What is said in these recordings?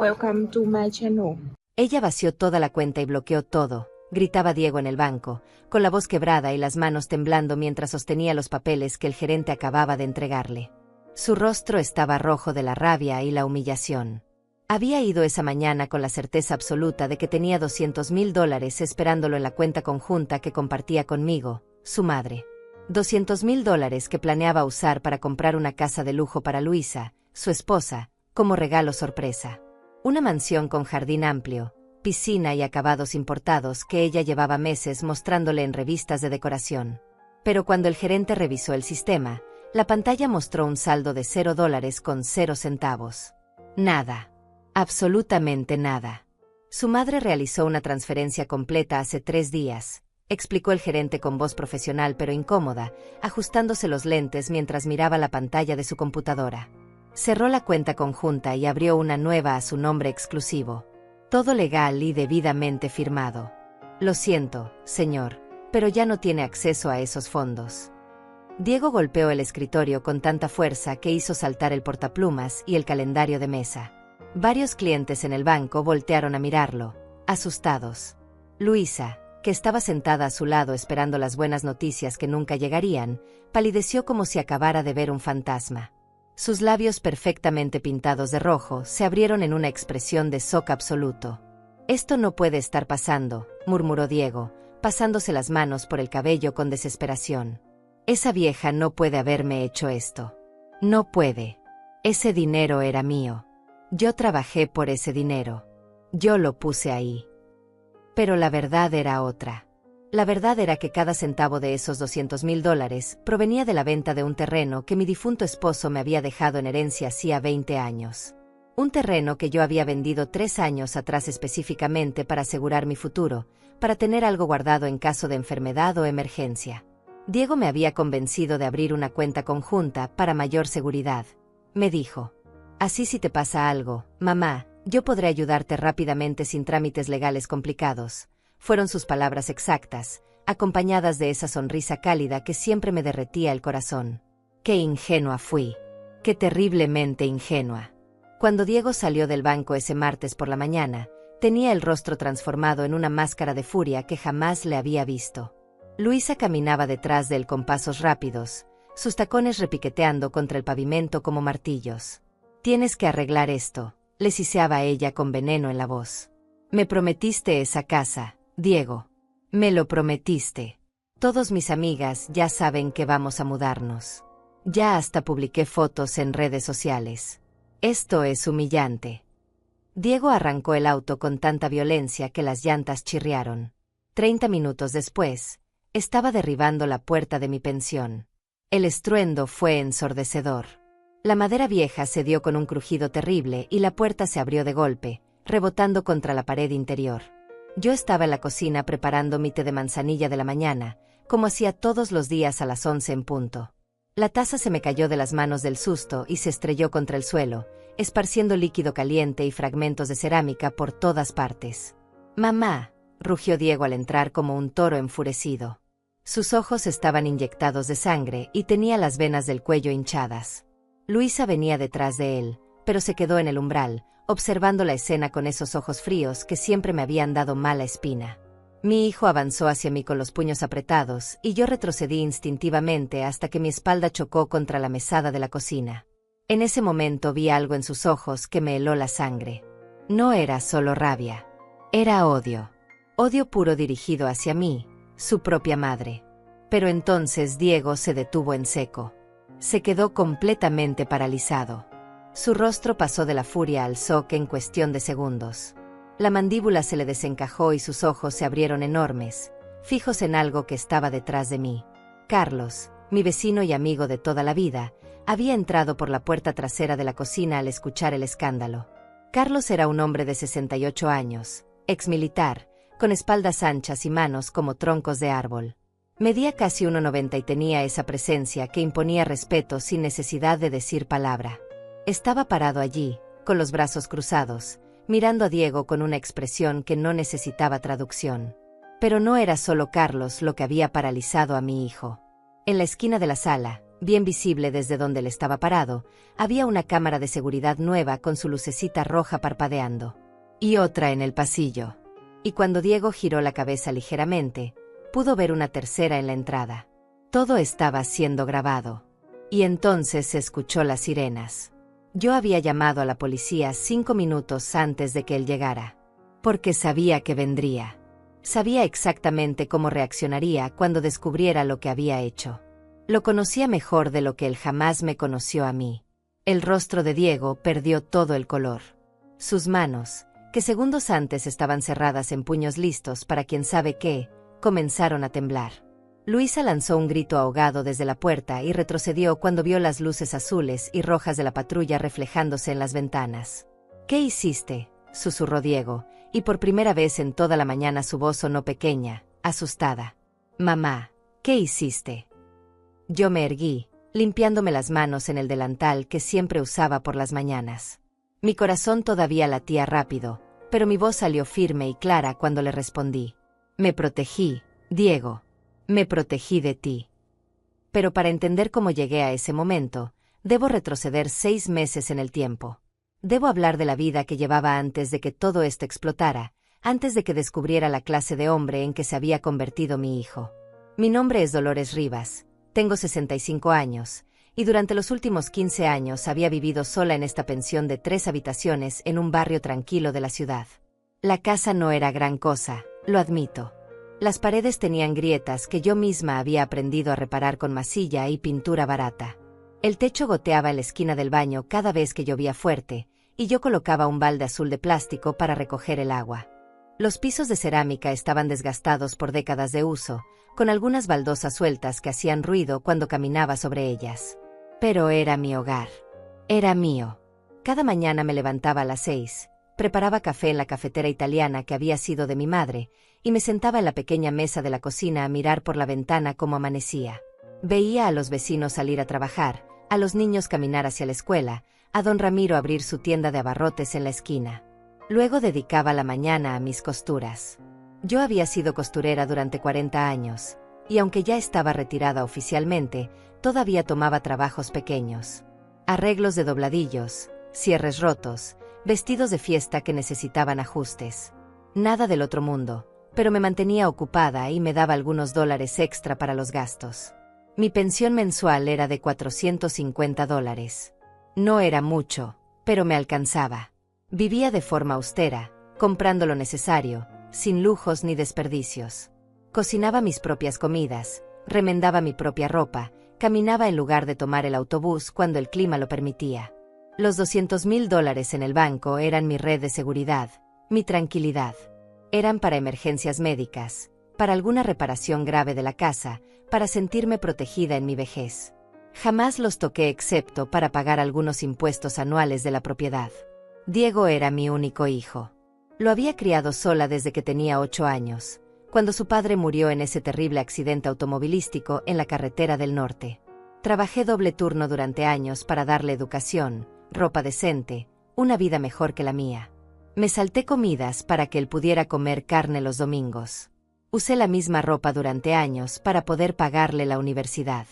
Welcome to my channel. Ella vació toda la cuenta y bloqueó todo, gritaba Diego en el banco, con la voz quebrada y las manos temblando mientras sostenía los papeles que el gerente acababa de entregarle. Su rostro estaba rojo de la rabia y la humillación. Había ido esa mañana con la certeza absoluta de que tenía $200,000 esperándolo en la cuenta conjunta que compartía conmigo, su madre. $200,000 que planeaba usar para comprar una casa de lujo para Luisa, su esposa, como regalo sorpresa. Una mansión con jardín amplio, piscina y acabados importados que ella llevaba meses mostrándole en revistas de decoración. Pero cuando el gerente revisó el sistema, la pantalla mostró un saldo de $0 con 0 centavos. Nada. Absolutamente nada. Su madre realizó una transferencia completa hace 3 días, explicó el gerente con voz profesional pero incómoda, ajustándose los lentes mientras miraba la pantalla de su computadora. Cerró la cuenta conjunta y abrió una nueva a su nombre exclusivo. Todo legal y debidamente firmado. Lo siento, señor, pero ya no tiene acceso a esos fondos. Diego golpeó el escritorio con tanta fuerza que hizo saltar el portaplumas y el calendario de mesa. Varios clientes en el banco voltearon a mirarlo, asustados. Luisa, que estaba sentada a su lado esperando las buenas noticias que nunca llegarían, palideció como si acabara de ver un fantasma. Sus labios perfectamente pintados de rojo se abrieron en una expresión de shock absoluto. «Esto no puede estar pasando», murmuró Diego, pasándose las manos por el cabello con desesperación. «Esa vieja no puede haberme hecho esto. No puede. Ese dinero era mío. Yo trabajé por ese dinero. Yo lo puse ahí». Pero la verdad era otra. La verdad era que cada centavo de esos $200,000 provenía de la venta de un terreno que mi difunto esposo me había dejado en herencia hacía 20 años. Un terreno que yo había vendido 3 años atrás específicamente para asegurar mi futuro, para tener algo guardado en caso de enfermedad o emergencia. Diego me había convencido de abrir una cuenta conjunta para mayor seguridad. Me dijo: «Así si te pasa algo, mamá, yo podré ayudarte rápidamente sin trámites legales complicados». Fueron sus palabras exactas, acompañadas de esa sonrisa cálida que siempre me derretía el corazón. ¡Qué ingenua fui! ¡Qué terriblemente ingenua! Cuando Diego salió del banco ese martes por la mañana, tenía el rostro transformado en una máscara de furia que jamás le había visto. Luisa caminaba detrás de él con pasos rápidos, sus tacones repiqueteando contra el pavimento como martillos. «Tienes que arreglar esto», le siseaba ella con veneno en la voz. «Me prometiste esa casa, Diego. Me lo prometiste. Todos mis amigas ya saben que vamos a mudarnos. Ya hasta publiqué fotos en redes sociales. Esto es humillante». Diego arrancó el auto con tanta violencia que las llantas chirriaron. 30 minutos después, estaba derribando la puerta de mi pensión. El estruendo fue ensordecedor. La madera vieja se dio con un crujido terrible y la puerta se abrió de golpe, rebotando contra la pared interior. Yo estaba en la cocina preparando mi té de manzanilla de la mañana, como hacía todos los días a las 11 en punto. La taza se me cayó de las manos del susto y se estrelló contra el suelo, esparciendo líquido caliente y fragmentos de cerámica por todas partes. «Mamá», rugió Diego al entrar como un toro enfurecido. Sus ojos estaban inyectados de sangre y tenía las venas del cuello hinchadas. Luisa venía detrás de él, pero se quedó en el umbral, observando la escena con esos ojos fríos que siempre me habían dado mala espina. Mi hijo avanzó hacia mí con los puños apretados y yo retrocedí instintivamente hasta que mi espalda chocó contra la mesada de la cocina. En ese momento vi algo en sus ojos que me heló la sangre. No era solo rabia. Era odio. Odio puro dirigido hacia mí, su propia madre. Pero entonces Diego se detuvo en seco. Se quedó completamente paralizado. Su rostro pasó de la furia al shock en cuestión de segundos. La mandíbula se le desencajó y sus ojos se abrieron enormes, fijos en algo que estaba detrás de mí. Carlos, mi vecino y amigo de toda la vida, había entrado por la puerta trasera de la cocina al escuchar el escándalo. Carlos era un hombre de 68 años, exmilitar, con espaldas anchas y manos como troncos de árbol. Medía casi 1,90 y tenía esa presencia que imponía respeto sin necesidad de decir palabra. Estaba parado allí, con los brazos cruzados, mirando a Diego con una expresión que no necesitaba traducción. Pero no era solo Carlos lo que había paralizado a mi hijo. En la esquina de la sala, Bien visible desde donde él estaba parado, había una cámara de seguridad nueva con su lucecita roja parpadeando. Y otra en el pasillo. Y cuando Diego giró la cabeza ligeramente, pudo ver una tercera en la entrada. Todo estaba siendo grabado. Y entonces se escuchó las sirenas. Yo había llamado a la policía 5 minutos antes de que él llegara. Porque sabía que vendría. Sabía exactamente cómo reaccionaría cuando descubriera lo que había hecho. Lo conocía mejor de lo que él jamás me conoció a mí. El rostro de Diego perdió todo el color. Sus manos, que segundos antes estaban cerradas en puños listos para quién sabe qué, comenzaron a temblar. Luisa lanzó un grito ahogado desde la puerta y retrocedió cuando vio las luces azules y rojas de la patrulla reflejándose en las ventanas. «¿Qué hiciste?», susurró Diego, y por primera vez en toda la mañana su voz sonó pequeña, asustada. «Mamá, ¿qué hiciste?». Yo me erguí, limpiándome las manos en el delantal que siempre usaba por las mañanas. Mi corazón todavía latía rápido, pero mi voz salió firme y clara cuando le respondí. «Me protegí, Diego. Me protegí de ti». Pero para entender cómo llegué a ese momento, debo retroceder 6 meses en el tiempo. Debo hablar de la vida que llevaba antes de que todo esto explotara, antes de que descubriera la clase de hombre en que se había convertido mi hijo. Mi nombre es Dolores Rivas, tengo 65 años, y durante los últimos 15 años había vivido sola en esta pensión de 3 habitaciones en un barrio tranquilo de la ciudad. La casa no era gran cosa, lo admito. Las paredes tenían grietas que yo misma había aprendido a reparar con masilla y pintura barata. El techo goteaba en la esquina del baño cada vez que llovía fuerte, y yo colocaba un balde azul de plástico para recoger el agua. Los pisos de cerámica estaban desgastados por décadas de uso, con algunas baldosas sueltas que hacían ruido cuando caminaba sobre ellas. Pero era mi hogar. Era mío. Cada mañana me levantaba a las 6, preparaba café en la cafetera italiana que había sido de mi madre, y me sentaba en la pequeña mesa de la cocina a mirar por la ventana cómo amanecía. Veía a los vecinos salir a trabajar, a los niños caminar hacia la escuela, a don Ramiro abrir su tienda de abarrotes en la esquina. Luego dedicaba la mañana a mis costuras. Yo había sido costurera durante 40 años, y aunque ya estaba retirada oficialmente, todavía tomaba trabajos pequeños. Arreglos de dobladillos, cierres rotos, vestidos de fiesta que necesitaban ajustes. Nada del otro mundo, pero me mantenía ocupada y me daba algunos dólares extra para los gastos. Mi pensión mensual era de $450. No era mucho, pero me alcanzaba. Vivía de forma austera, comprando lo necesario, sin lujos ni desperdicios. Cocinaba mis propias comidas, remendaba mi propia ropa, caminaba en lugar de tomar el autobús cuando el clima lo permitía. Los $200,000 en el banco eran mi red de seguridad, mi tranquilidad. Eran para emergencias médicas, para alguna reparación grave de la casa, para sentirme protegida en mi vejez. Jamás los toqué excepto para pagar algunos impuestos anuales de la propiedad. Diego era mi único hijo. Lo había criado sola desde que tenía 8 años, cuando su padre murió en ese terrible accidente automovilístico en la carretera del norte. Trabajé doble turno durante años para darle educación, ropa decente, una vida mejor que la mía. Me salté comidas para que él pudiera comer carne los domingos. Usé la misma ropa durante años para poder pagarle la universidad.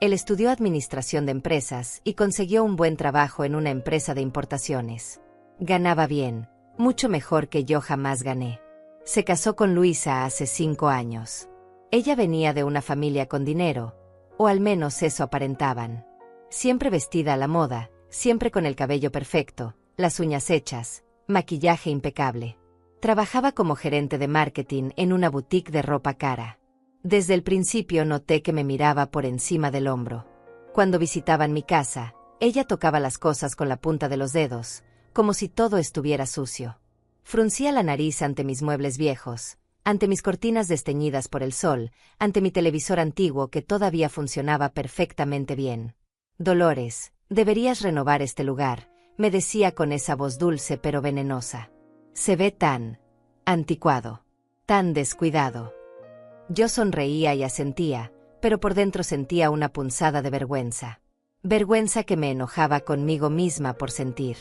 Él estudió administración de empresas y consiguió un buen trabajo en una empresa de importaciones. Ganaba bien, mucho mejor que yo jamás gané. Se casó con Luisa hace 5 años. Ella venía de una familia con dinero, o al menos eso aparentaban. Siempre vestida a la moda, siempre con el cabello perfecto, las uñas hechas, maquillaje impecable. Trabajaba como gerente de marketing en una boutique de ropa cara. Desde el principio noté que me miraba por encima del hombro. Cuando visitaban mi casa, ella tocaba las cosas con la punta de los dedos, como si todo estuviera sucio. Fruncía la nariz ante mis muebles viejos, ante mis cortinas desteñidas por el sol, ante mi televisor antiguo que todavía funcionaba perfectamente bien. «Dolores, deberías renovar este lugar», me decía con esa voz dulce pero venenosa. «Se ve tan anticuado, tan descuidado». Yo sonreía y asentía, pero por dentro sentía una punzada de vergüenza. Vergüenza que me enojaba conmigo misma por sentir.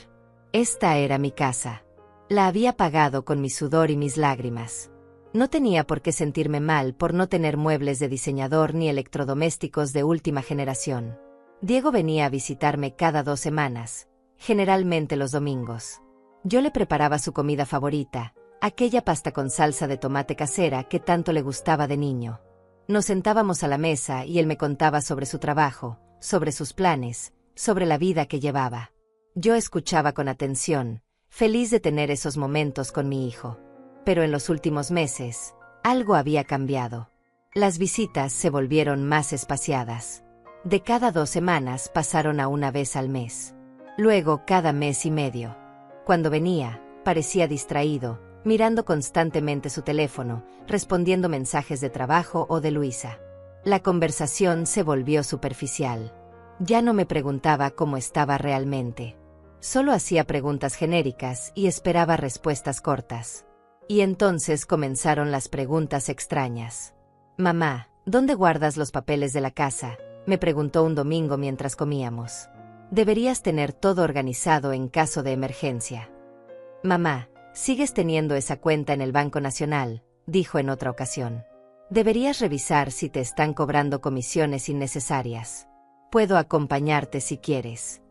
Esta era mi casa. La había pagado con mi sudor y mis lágrimas. No tenía por qué sentirme mal por no tener muebles de diseñador ni electrodomésticos de última generación. Diego venía a visitarme cada 2 semanas, generalmente los domingos. Yo le preparaba su comida favorita, aquella pasta con salsa de tomate casera que tanto le gustaba de niño. Nos sentábamos a la mesa y él me contaba sobre su trabajo, sobre sus planes, sobre la vida que llevaba. Yo escuchaba con atención, feliz de tener esos momentos con mi hijo. Pero en los últimos meses, algo había cambiado. Las visitas se volvieron más espaciadas. De cada 2 semanas pasaron a una vez al mes. Luego cada mes y medio. Cuando venía, parecía distraído, mirando constantemente su teléfono, respondiendo mensajes de trabajo o de Luisa. La conversación se volvió superficial. Ya no me preguntaba cómo estaba realmente. Solo hacía preguntas genéricas y esperaba respuestas cortas. Y entonces comenzaron las preguntas extrañas. «Mamá, ¿dónde guardas los papeles de la casa?», me preguntó un domingo mientras comíamos. «Deberías tener todo organizado en caso de emergencia». «Mamá, ¿sigues teniendo esa cuenta en el Banco Nacional?», dijo en otra ocasión. «Deberías revisar si te están cobrando comisiones innecesarias. Puedo acompañarte si quieres».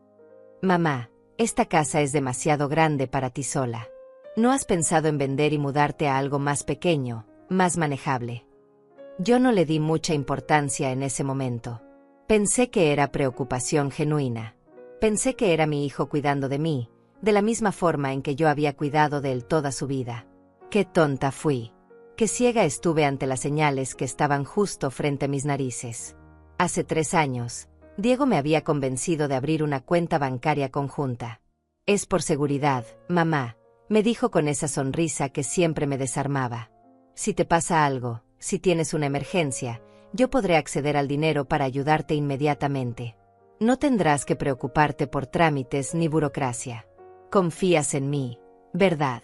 «Mamá, esta casa es demasiado grande para ti sola. ¿No has pensado en vender y mudarte a algo más pequeño, más manejable?». Yo no le di mucha importancia en ese momento. Pensé que era preocupación genuina. Pensé que era mi hijo cuidando de mí, de la misma forma en que yo había cuidado de él toda su vida. Qué tonta fui. Qué ciega estuve ante las señales que estaban justo frente a mis narices. Hace 3 años, Diego me había convencido de abrir una cuenta bancaria conjunta. «Es por seguridad, mamá», me dijo con esa sonrisa que siempre me desarmaba. «Si te pasa algo, si tienes una emergencia, yo podré acceder al dinero para ayudarte inmediatamente. No tendrás que preocuparte por trámites ni burocracia. Confías en mí, ¿verdad?».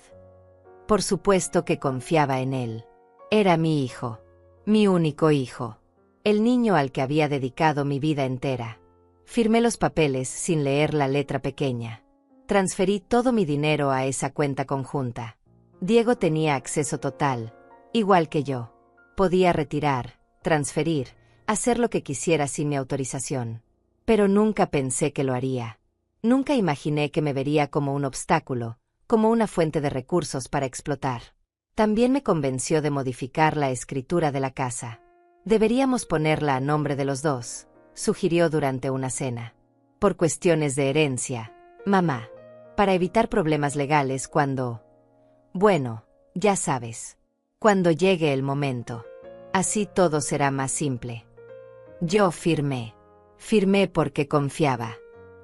Por supuesto que confiaba en él. Era mi hijo. Mi único hijo. El niño al que había dedicado mi vida entera. Firmé los papeles sin leer la letra pequeña. Transferí todo mi dinero a esa cuenta conjunta. Diego tenía acceso total, igual que yo. Podía retirar, transferir, hacer lo que quisiera sin mi autorización. Pero nunca pensé que lo haría. Nunca imaginé que me vería como un obstáculo, como una fuente de recursos para explotar. También me convenció de modificar la escritura de la casa. «Deberíamos ponerla a nombre de los dos», sugirió durante una cena. «Por cuestiones de herencia, mamá. Para evitar problemas legales cuando... bueno, ya sabes. Cuando llegue el momento. Así todo será más simple». Yo firmé. Firmé porque confiaba.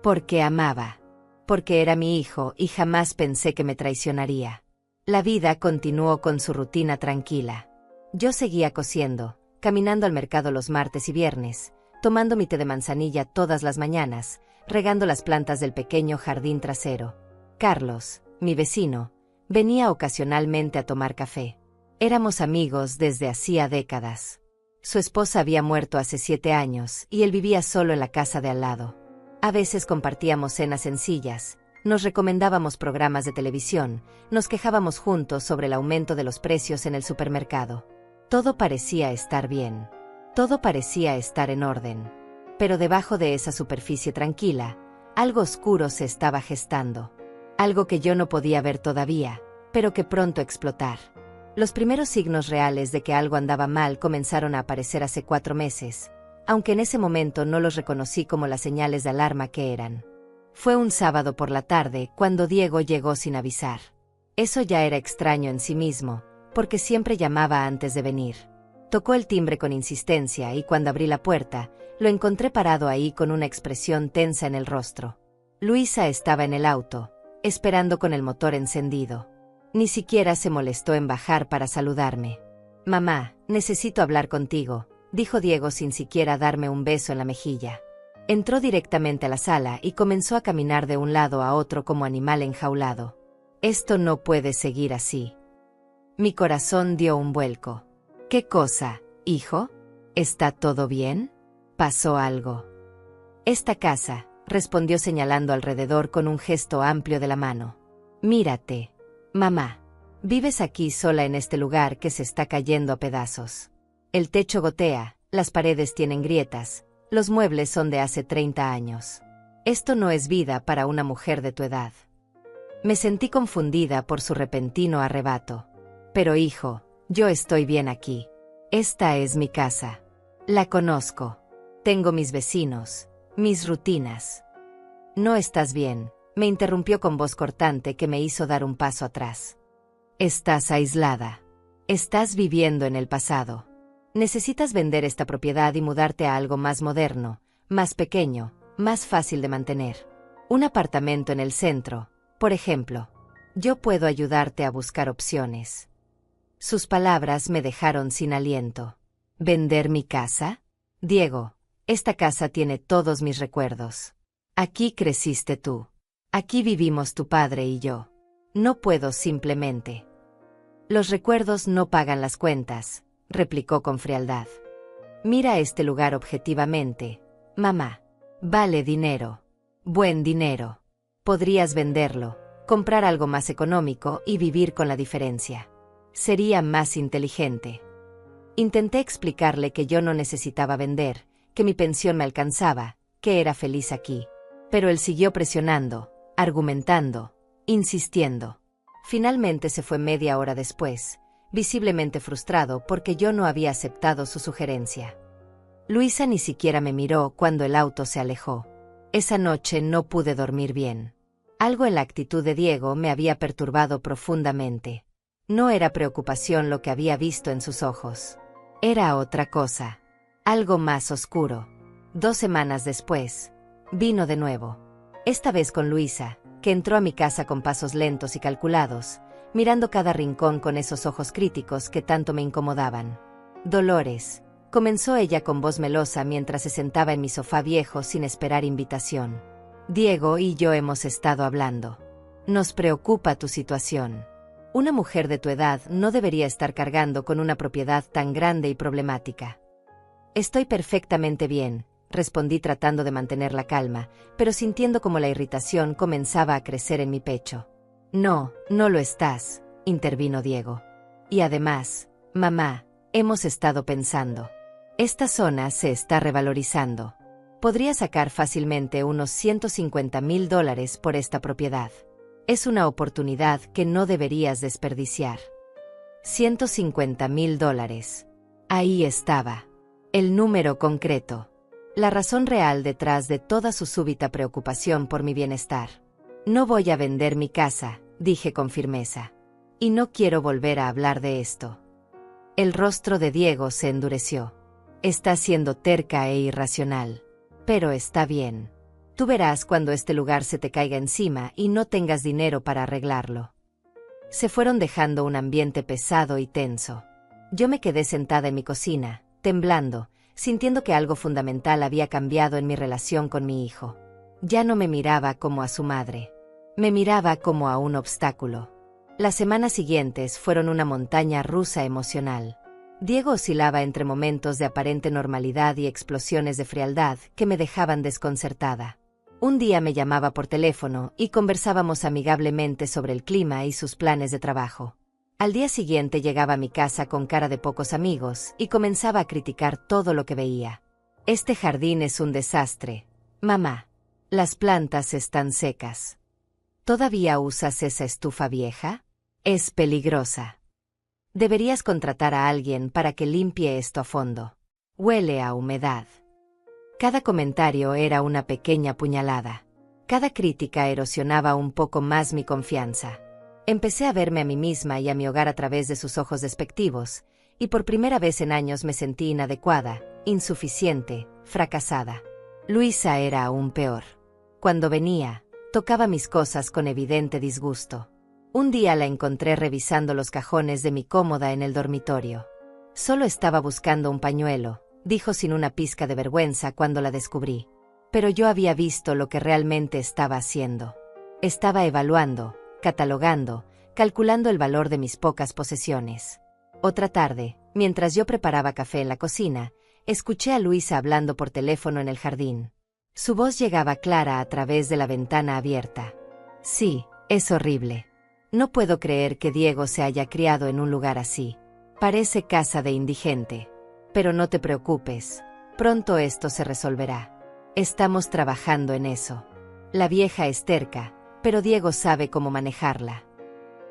Porque amaba. Porque era mi hijo y jamás pensé que me traicionaría. La vida continuó con su rutina tranquila. Yo seguía cosiendo, caminando al mercado los martes y viernes, tomando mi té de manzanilla todas las mañanas, regando las plantas del pequeño jardín trasero. Carlos, mi vecino, venía ocasionalmente a tomar café. Éramos amigos desde hacía décadas. Su esposa había muerto hace 7 años y él vivía solo en la casa de al lado. A veces compartíamos cenas sencillas, nos recomendábamos programas de televisión, nos quejábamos juntos sobre el aumento de los precios en el supermercado. Todo parecía estar bien. Todo parecía estar en orden. Pero debajo de esa superficie tranquila, algo oscuro se estaba gestando. Algo que yo no podía ver todavía, pero que pronto explotar. Los primeros signos reales de que algo andaba mal comenzaron a aparecer hace 4 meses, aunque en ese momento no los reconocí como las señales de alarma que eran. Fue un sábado por la tarde cuando Diego llegó sin avisar. Eso ya era extraño en sí mismo, porque siempre llamaba antes de venir. Tocó el timbre con insistencia y cuando abrí la puerta, lo encontré parado ahí con una expresión tensa en el rostro. Luisa estaba en el auto, esperando con el motor encendido. Ni siquiera se molestó en bajar para saludarme. «Mamá, necesito hablar contigo», dijo Diego sin siquiera darme un beso en la mejilla. Entró directamente a la sala y comenzó a caminar de un lado a otro como animal enjaulado. «Esto no puede seguir así». Mi corazón dio un vuelco. «¿Qué cosa, hijo? ¿Está todo bien? ¿Pasó algo?». «Esta casa», respondió señalando alrededor con un gesto amplio de la mano. «Mírate. Mamá, vives aquí sola en este lugar que se está cayendo a pedazos. El techo gotea, las paredes tienen grietas, Los muebles son de hace 30 años. Esto no es vida para una mujer de tu edad. Me sentí confundida por su repentino arrebato. Pero hijo, yo estoy bien aquí. Esta es mi casa. La conozco. Tengo mis vecinos, mis rutinas. No estás bien, me interrumpió con voz cortante que me hizo dar un paso atrás. Estás aislada. Estás viviendo en el pasado. Necesitas vender esta propiedad y mudarte a algo más moderno, más pequeño, más fácil de mantener. Un apartamento en el centro, por ejemplo. Yo puedo ayudarte a buscar opciones. Sus palabras me dejaron sin aliento. ¿Vender mi casa? Diego, esta casa tiene todos mis recuerdos. Aquí creciste tú. Aquí vivimos tu padre y yo. No puedo simplemente. Los recuerdos no pagan las cuentas, replicó con frialdad. Mira este lugar objetivamente, mamá. Vale dinero. Buen dinero. Podrías venderlo, comprar algo más económico y vivir con la diferencia. Sería más inteligente. Intenté explicarle que yo no necesitaba vender, que mi pensión me alcanzaba, que era feliz aquí. Pero él siguió presionando, argumentando, insistiendo. Finalmente se fue media hora después, visiblemente frustrado porque yo no había aceptado su sugerencia. Luisa ni siquiera me miró cuando el auto se alejó. Esa noche no pude dormir bien. Algo en la actitud de Diego me había perturbado profundamente. No era preocupación lo que había visto en sus ojos. Era otra cosa. Algo más oscuro. 2 semanas después, vino de nuevo. Esta vez con Luisa, que entró a mi casa con pasos lentos y calculados, mirando cada rincón con esos ojos críticos que tanto me incomodaban. Dolores, comenzó ella con voz melosa mientras se sentaba en mi sofá viejo sin esperar invitación. Diego y yo hemos estado hablando. Nos preocupa tu situación. Una mujer de tu edad no debería estar cargando con una propiedad tan grande y problemática. Estoy perfectamente bien, respondí tratando de mantener la calma, pero sintiendo como la irritación comenzaba a crecer en mi pecho. No, no lo estás, intervino Diego. Y además, mamá, hemos estado pensando. Esta zona se está revalorizando. Podría sacar fácilmente unos $150,000 por esta propiedad. Es una oportunidad que no deberías desperdiciar. $150,000. Ahí estaba. El número concreto. La razón real detrás de toda su súbita preocupación por mi bienestar. No voy a vender mi casa, dije con firmeza. Y no quiero volver a hablar de esto. El rostro de Diego se endureció. Está siendo terca e irracional. Pero está bien. Tú verás cuando este lugar se te caiga encima y no tengas dinero para arreglarlo. Se fueron dejando un ambiente pesado y tenso. Yo me quedé sentada en mi cocina, temblando, sintiendo que algo fundamental había cambiado en mi relación con mi hijo. Ya no me miraba como a su madre. Me miraba como a un obstáculo. Las semanas siguientes fueron una montaña rusa emocional. Diego oscilaba entre momentos de aparente normalidad y explosiones de frialdad que me dejaban desconcertada. Un día me llamaba por teléfono y conversábamos amigablemente sobre el clima y sus planes de trabajo. Al día siguiente llegaba a mi casa con cara de pocos amigos y comenzaba a criticar todo lo que veía. Este jardín es un desastre. Mamá, las plantas están secas. ¿Todavía usas esa estufa vieja? Es peligrosa. Deberías contratar a alguien para que limpie esto a fondo. Huele a humedad. Cada comentario era una pequeña puñalada. Cada crítica erosionaba un poco más mi confianza. Empecé a verme a mí misma y a mi hogar a través de sus ojos despectivos, y por primera vez en años me sentí inadecuada, insuficiente, fracasada. Luisa era aún peor. Cuando venía, tocaba mis cosas con evidente disgusto. Un día la encontré revisando los cajones de mi cómoda en el dormitorio. Solo estaba buscando un pañuelo, dijo sin una pizca de vergüenza cuando la descubrí. Pero yo había visto lo que realmente estaba haciendo. Estaba evaluando, catalogando, calculando el valor de mis pocas posesiones. Otra tarde, mientras yo preparaba café en la cocina, escuché a Luisa hablando por teléfono en el jardín. Su voz llegaba clara a través de la ventana abierta. Sí, es horrible. No puedo creer que Diego se haya criado en un lugar así. Parece casa de indigente. Pero no te preocupes. Pronto esto se resolverá. Estamos trabajando en eso. La vieja es terca, pero Diego sabe cómo manejarla.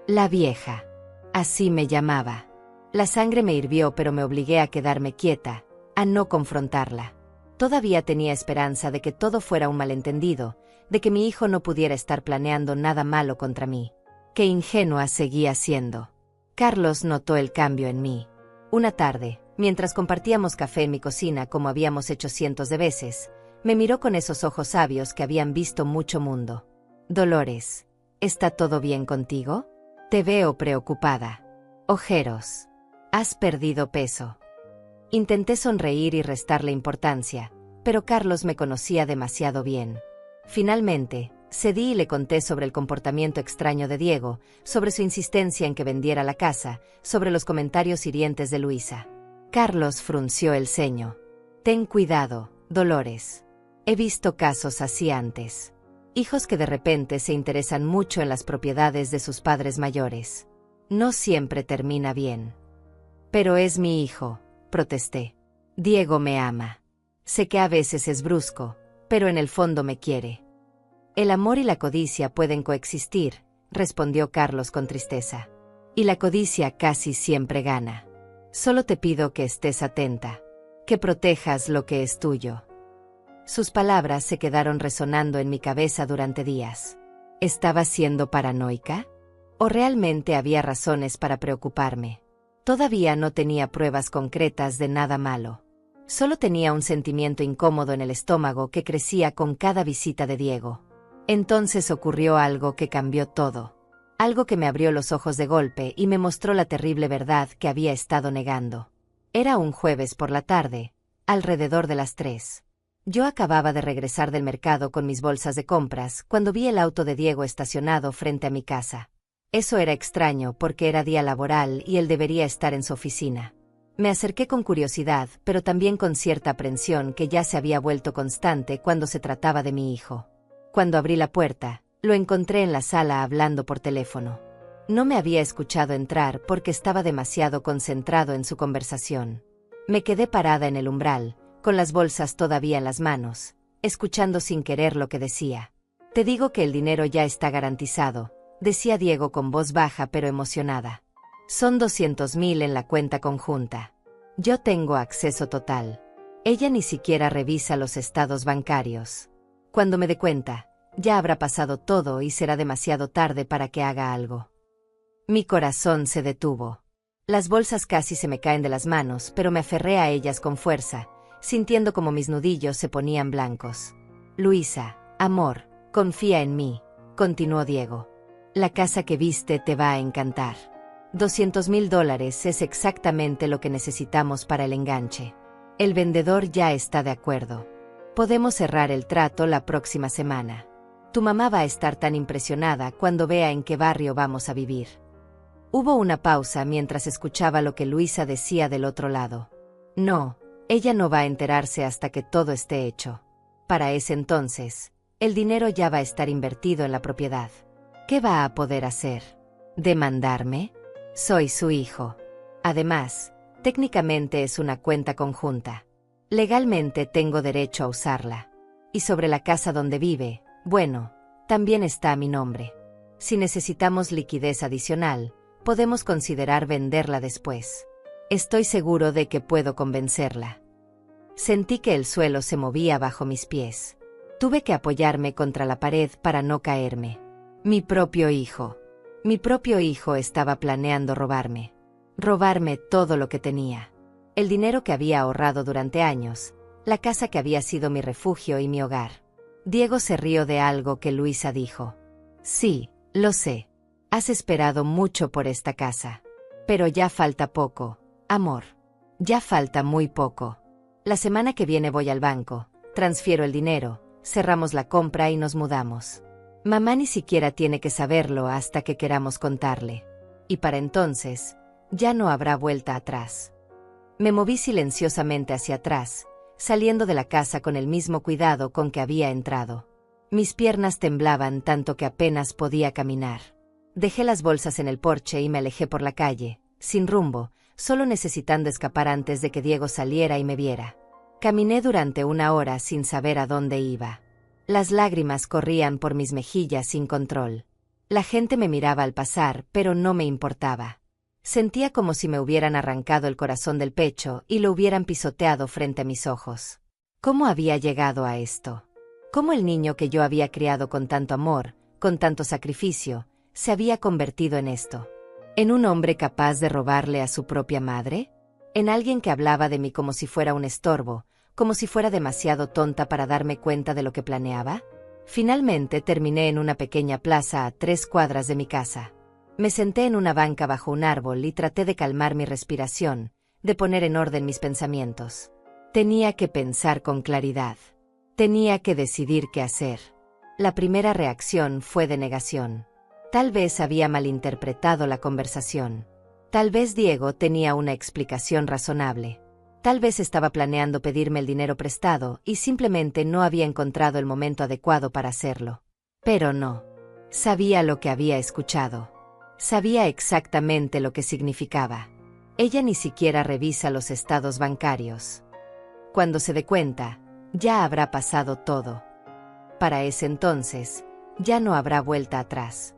La vieja. Así me llamaba. La sangre me hirvió, pero me obligué a quedarme quieta, a no confrontarla. Todavía tenía esperanza de que todo fuera un malentendido, de que mi hijo no pudiera estar planeando nada malo contra mí. Qué ingenua seguía siendo. Carlos notó el cambio en mí. Una tarde, mientras compartíamos café en mi cocina como habíamos hecho cientos de veces, me miró con esos ojos sabios que habían visto mucho mundo. Dolores, ¿está todo bien contigo? Te veo preocupada. Ojeros. Has perdido peso. Intenté sonreír y restarle importancia, pero Carlos me conocía demasiado bien. Finalmente, cedí y le conté sobre el comportamiento extraño de Diego, sobre su insistencia en que vendiera la casa, sobre los comentarios hirientes de Luisa. Carlos frunció el ceño. Ten cuidado, Dolores. He visto casos así antes. Hijos que de repente se interesan mucho en las propiedades de sus padres mayores. No siempre termina bien. Pero es mi hijo, protesté. Diego me ama. Sé que a veces es brusco, pero en el fondo me quiere. El amor y la codicia pueden coexistir, respondió Carlos con tristeza. Y la codicia casi siempre gana. Solo te pido que estés atenta, que protejas lo que es tuyo. Sus palabras se quedaron resonando en mi cabeza durante días. ¿Estaba siendo paranoica? ¿O realmente había razones para preocuparme? Todavía no tenía pruebas concretas de nada malo. Solo tenía un sentimiento incómodo en el estómago que crecía con cada visita de Diego. Entonces ocurrió algo que cambió todo. Algo que me abrió los ojos de golpe y me mostró la terrible verdad que había estado negando. Era un jueves por la tarde, alrededor de las 3. Yo acababa de regresar del mercado con mis bolsas de compras cuando vi el auto de Diego estacionado frente a mi casa. Eso era extraño porque era día laboral y él debería estar en su oficina. Me acerqué con curiosidad, pero también con cierta aprensión que ya se había vuelto constante cuando se trataba de mi hijo. Cuando abrí la puerta, lo encontré en la sala hablando por teléfono. No me había escuchado entrar porque estaba demasiado concentrado en su conversación. Me quedé parada en el umbral, con las bolsas todavía en las manos, escuchando sin querer lo que decía. Te digo que el dinero ya está garantizado, decía Diego con voz baja pero emocionada. Son 200.000 en la cuenta conjunta. Yo tengo acceso total. Ella ni siquiera revisa los estados bancarios. Cuando me dé cuenta, ya habrá pasado todo y será demasiado tarde para que haga algo. Mi corazón se detuvo. Las bolsas casi se me caen de las manos, pero me aferré a ellas con fuerza, sintiendo como mis nudillos se ponían blancos. Luisa, amor, confía en mí, continuó Diego. La casa que viste te va a encantar. $200.000 es exactamente lo que necesitamos para el enganche. El vendedor ya está de acuerdo. Podemos cerrar el trato la próxima semana. Tu mamá va a estar tan impresionada cuando vea en qué barrio vamos a vivir. Hubo una pausa mientras escuchaba lo que Luisa decía del otro lado. No, ella no va a enterarse hasta que todo esté hecho. Para ese entonces, el dinero ya va a estar invertido en la propiedad. ¿Qué va a poder hacer? ¿Demandarme? Soy su hijo. Además, técnicamente es una cuenta conjunta. Legalmente tengo derecho a usarla. Y sobre la casa donde vive, bueno, también está a mi nombre. Si necesitamos liquidez adicional, podemos considerar venderla después. Estoy seguro de que puedo convencerla. Sentí que el suelo se movía bajo mis pies. Tuve que apoyarme contra la pared para no caerme. Mi propio hijo estaba planeando robarme. Robarme todo lo que tenía. El dinero que había ahorrado durante años, la casa que había sido mi refugio y mi hogar. Diego se rió de algo que Luisa dijo. Sí, lo sé. Has esperado mucho por esta casa. Pero ya falta poco, amor. Ya falta muy poco. La semana que viene voy al banco, transfiero el dinero, cerramos la compra y nos mudamos. Mamá ni siquiera tiene que saberlo hasta que queramos contarle. Y para entonces, ya no habrá vuelta atrás. Me moví silenciosamente hacia atrás, saliendo de la casa con el mismo cuidado con que había entrado. Mis piernas temblaban tanto que apenas podía caminar. Dejé las bolsas en el porche y me alejé por la calle, sin rumbo, solo necesitando escapar antes de que Diego saliera y me viera. Caminé durante 1 hora sin saber a dónde iba. Las lágrimas corrían por mis mejillas sin control. La gente me miraba al pasar, pero no me importaba. Sentía como si me hubieran arrancado el corazón del pecho y lo hubieran pisoteado frente a mis ojos. ¿Cómo había llegado a esto? ¿Cómo el niño que yo había criado con tanto amor, con tanto sacrificio, se había convertido en esto? ¿En un hombre capaz de robarle a su propia madre? ¿En alguien que hablaba de mí como si fuera un estorbo, como si fuera demasiado tonta para darme cuenta de lo que planeaba? Finalmente terminé en una pequeña plaza a 3 cuadras de mi casa. Me senté en una banca bajo un árbol y traté de calmar mi respiración, de poner en orden mis pensamientos. Tenía que pensar con claridad. Tenía que decidir qué hacer. La primera reacción fue de negación. Tal vez había malinterpretado la conversación. Tal vez Diego tenía una explicación razonable. Tal vez estaba planeando pedirme el dinero prestado y simplemente no había encontrado el momento adecuado para hacerlo. Pero no. Sabía lo que había escuchado. Sabía exactamente lo que significaba. Ella ni siquiera revisa los estados bancarios. Cuando se dé cuenta, ya habrá pasado todo. Para ese entonces, ya no habrá vuelta atrás.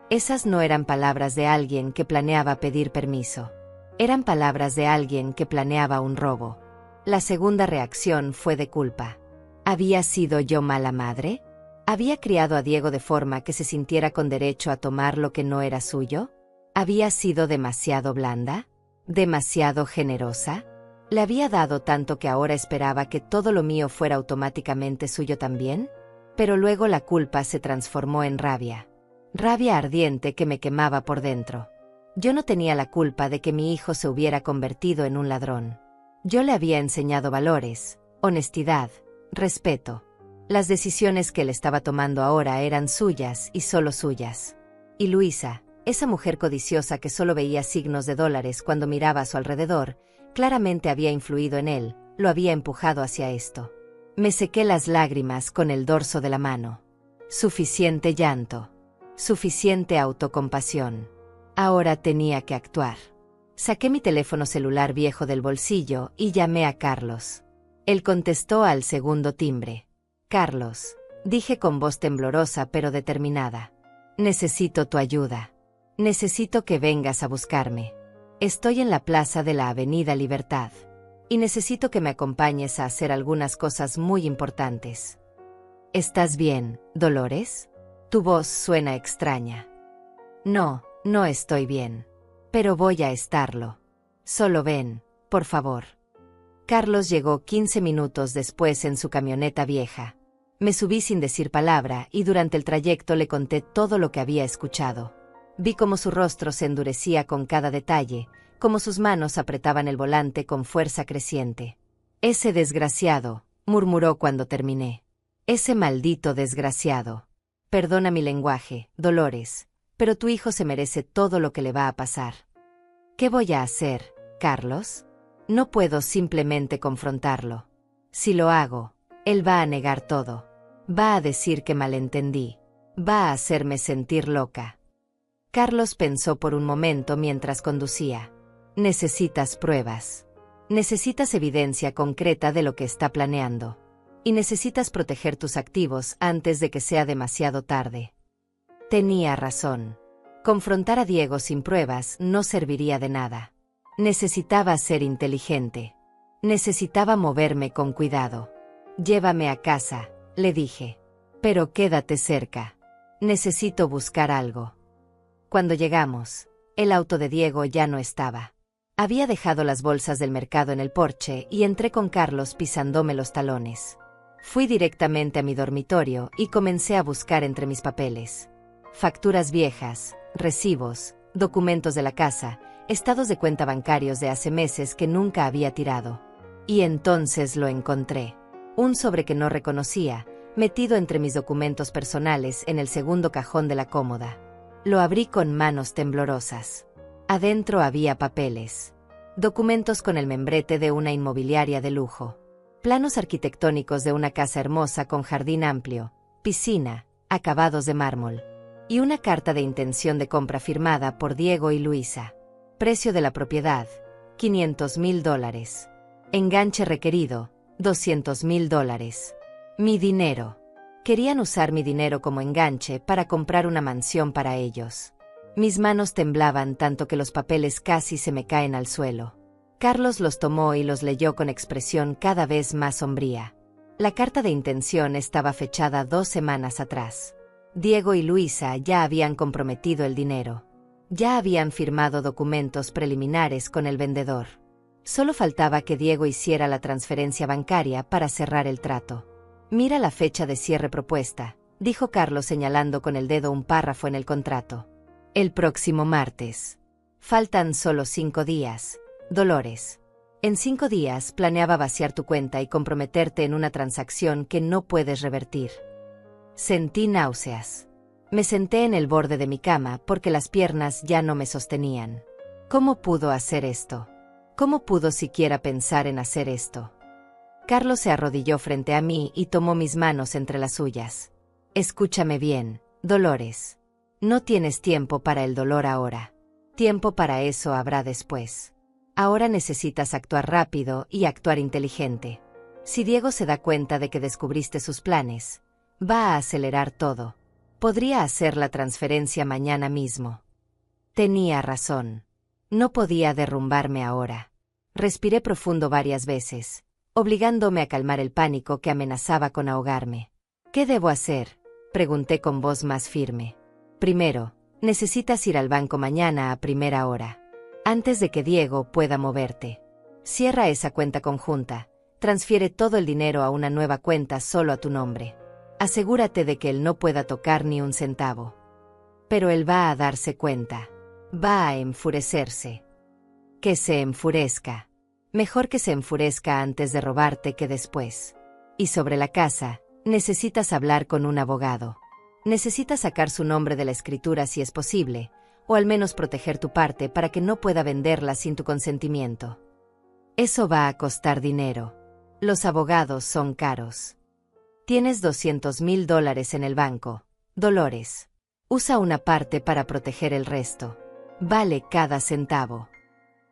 Esas no eran palabras de alguien que planeaba pedir permiso. Eran palabras de alguien que planeaba un robo. La segunda reacción fue de culpa. ¿Había sido yo mala madre? ¿Había criado a Diego de forma que se sintiera con derecho a tomar lo que no era suyo? ¿Había sido demasiado blanda? ¿Demasiado generosa? ¿Le había dado tanto que ahora esperaba que todo lo mío fuera automáticamente suyo también? Pero luego la culpa se transformó en rabia. Rabia ardiente que me quemaba por dentro. Yo no tenía la culpa de que mi hijo se hubiera convertido en un ladrón. Yo le había enseñado valores, honestidad, respeto. Las decisiones que él estaba tomando ahora eran suyas y solo suyas. Y Luisa, esa mujer codiciosa que solo veía signos de dólares cuando miraba a su alrededor, claramente había influido en él, lo había empujado hacia esto. Me sequé las lágrimas con el dorso de la mano. Suficiente llanto. Suficiente autocompasión. Ahora tenía que actuar. Saqué mi teléfono celular viejo del bolsillo y llamé a Carlos. Él contestó al segundo timbre. Carlos, dije con voz temblorosa pero determinada. Necesito tu ayuda. Necesito que vengas a buscarme. Estoy en la plaza de la Avenida Libertad. Y necesito que me acompañes a hacer algunas cosas muy importantes. ¿Estás bien, Dolores? Tu voz suena extraña. No, no estoy bien. Pero voy a estarlo. Solo ven, por favor. Carlos llegó 15 minutos después en su camioneta vieja. Me subí sin decir palabra y durante el trayecto le conté todo lo que había escuchado. Vi cómo su rostro se endurecía con cada detalle, cómo sus manos apretaban el volante con fuerza creciente. Ese desgraciado, murmuró cuando terminé. Ese maldito desgraciado. Perdona mi lenguaje, Dolores, pero tu hijo se merece todo lo que le va a pasar. ¿Qué voy a hacer, Carlos? No puedo simplemente confrontarlo. Si lo hago, él va a negar todo. Va a decir que malentendí. Va a hacerme sentir loca. Carlos pensó por un momento mientras conducía. Necesitas pruebas. Necesitas evidencia concreta de lo que está planeando. Y necesitas proteger tus activos antes de que sea demasiado tarde. Tenía razón. Confrontar a Diego sin pruebas no serviría de nada. Necesitaba ser inteligente. Necesitaba moverme con cuidado. Llévame a casa, le dije. Pero quédate cerca. Necesito buscar algo. Cuando llegamos, el auto de Diego ya no estaba. Había dejado las bolsas del mercado en el porche y entré con Carlos pisándome los talones. Fui directamente a mi dormitorio y comencé a buscar entre mis papeles. Facturas viejas, recibos, documentos de la casa, estados de cuenta bancarios de hace meses que nunca había tirado. Y entonces lo encontré. Un sobre que no reconocía, metido entre mis documentos personales en el segundo cajón de la cómoda. Lo abrí con manos temblorosas. Adentro había papeles. Documentos con el membrete de una inmobiliaria de lujo. Planos arquitectónicos de una casa hermosa con jardín amplio, piscina, acabados de mármol. Y una carta de intención de compra firmada por Diego y Luisa. Precio de la propiedad, $500,000. Enganche requerido, $200.000. Mi dinero. Querían usar mi dinero como enganche para comprar una mansión para ellos. Mis manos temblaban tanto que los papeles casi se me caen al suelo. Carlos los tomó y los leyó con expresión cada vez más sombría. La carta de intención estaba fechada 2 semanas atrás. Diego y Luisa ya habían comprometido el dinero. Ya habían firmado documentos preliminares con el vendedor. Solo faltaba que Diego hiciera la transferencia bancaria para cerrar el trato. Mira la fecha de cierre propuesta, dijo Carlos señalando con el dedo un párrafo en el contrato. El próximo martes. Faltan solo 5 días. Dolores. En 5 días planeaba vaciar tu cuenta y comprometerte en una transacción que no puedes revertir. Sentí náuseas. Me senté en el borde de mi cama porque las piernas ya no me sostenían. ¿Cómo pudo hacer esto? ¿Cómo pudo siquiera pensar en hacer esto? Carlos se arrodilló frente a mí y tomó mis manos entre las suyas. Escúchame bien, Dolores. No tienes tiempo para el dolor ahora. Tiempo para eso habrá después. Ahora necesitas actuar rápido y actuar inteligente. Si Diego se da cuenta de que descubriste sus planes, va a acelerar todo. Podría hacer la transferencia mañana mismo. Tenía razón. No podía derrumbarme ahora. Respiré profundo varias veces, obligándome a calmar el pánico que amenazaba con ahogarme. ¿Qué debo hacer?, pregunté con voz más firme. Primero, necesitas ir al banco mañana a primera hora. Antes de que Diego pueda moverte. Cierra esa cuenta conjunta, transfiere todo el dinero a una nueva cuenta solo a tu nombre. Asegúrate de que él no pueda tocar ni un centavo. Pero él va a darse cuenta. Va a enfurecerse. Que se enfurezca. Mejor que se enfurezca antes de robarte que después. Y sobre la casa, necesitas hablar con un abogado. Necesitas sacar su nombre de la escritura si es posible, o al menos proteger tu parte para que no pueda venderla sin tu consentimiento. Eso va a costar dinero. Los abogados son caros. Tienes $200.000 en el banco, Dolores. Usa una parte para proteger el resto. Vale cada centavo.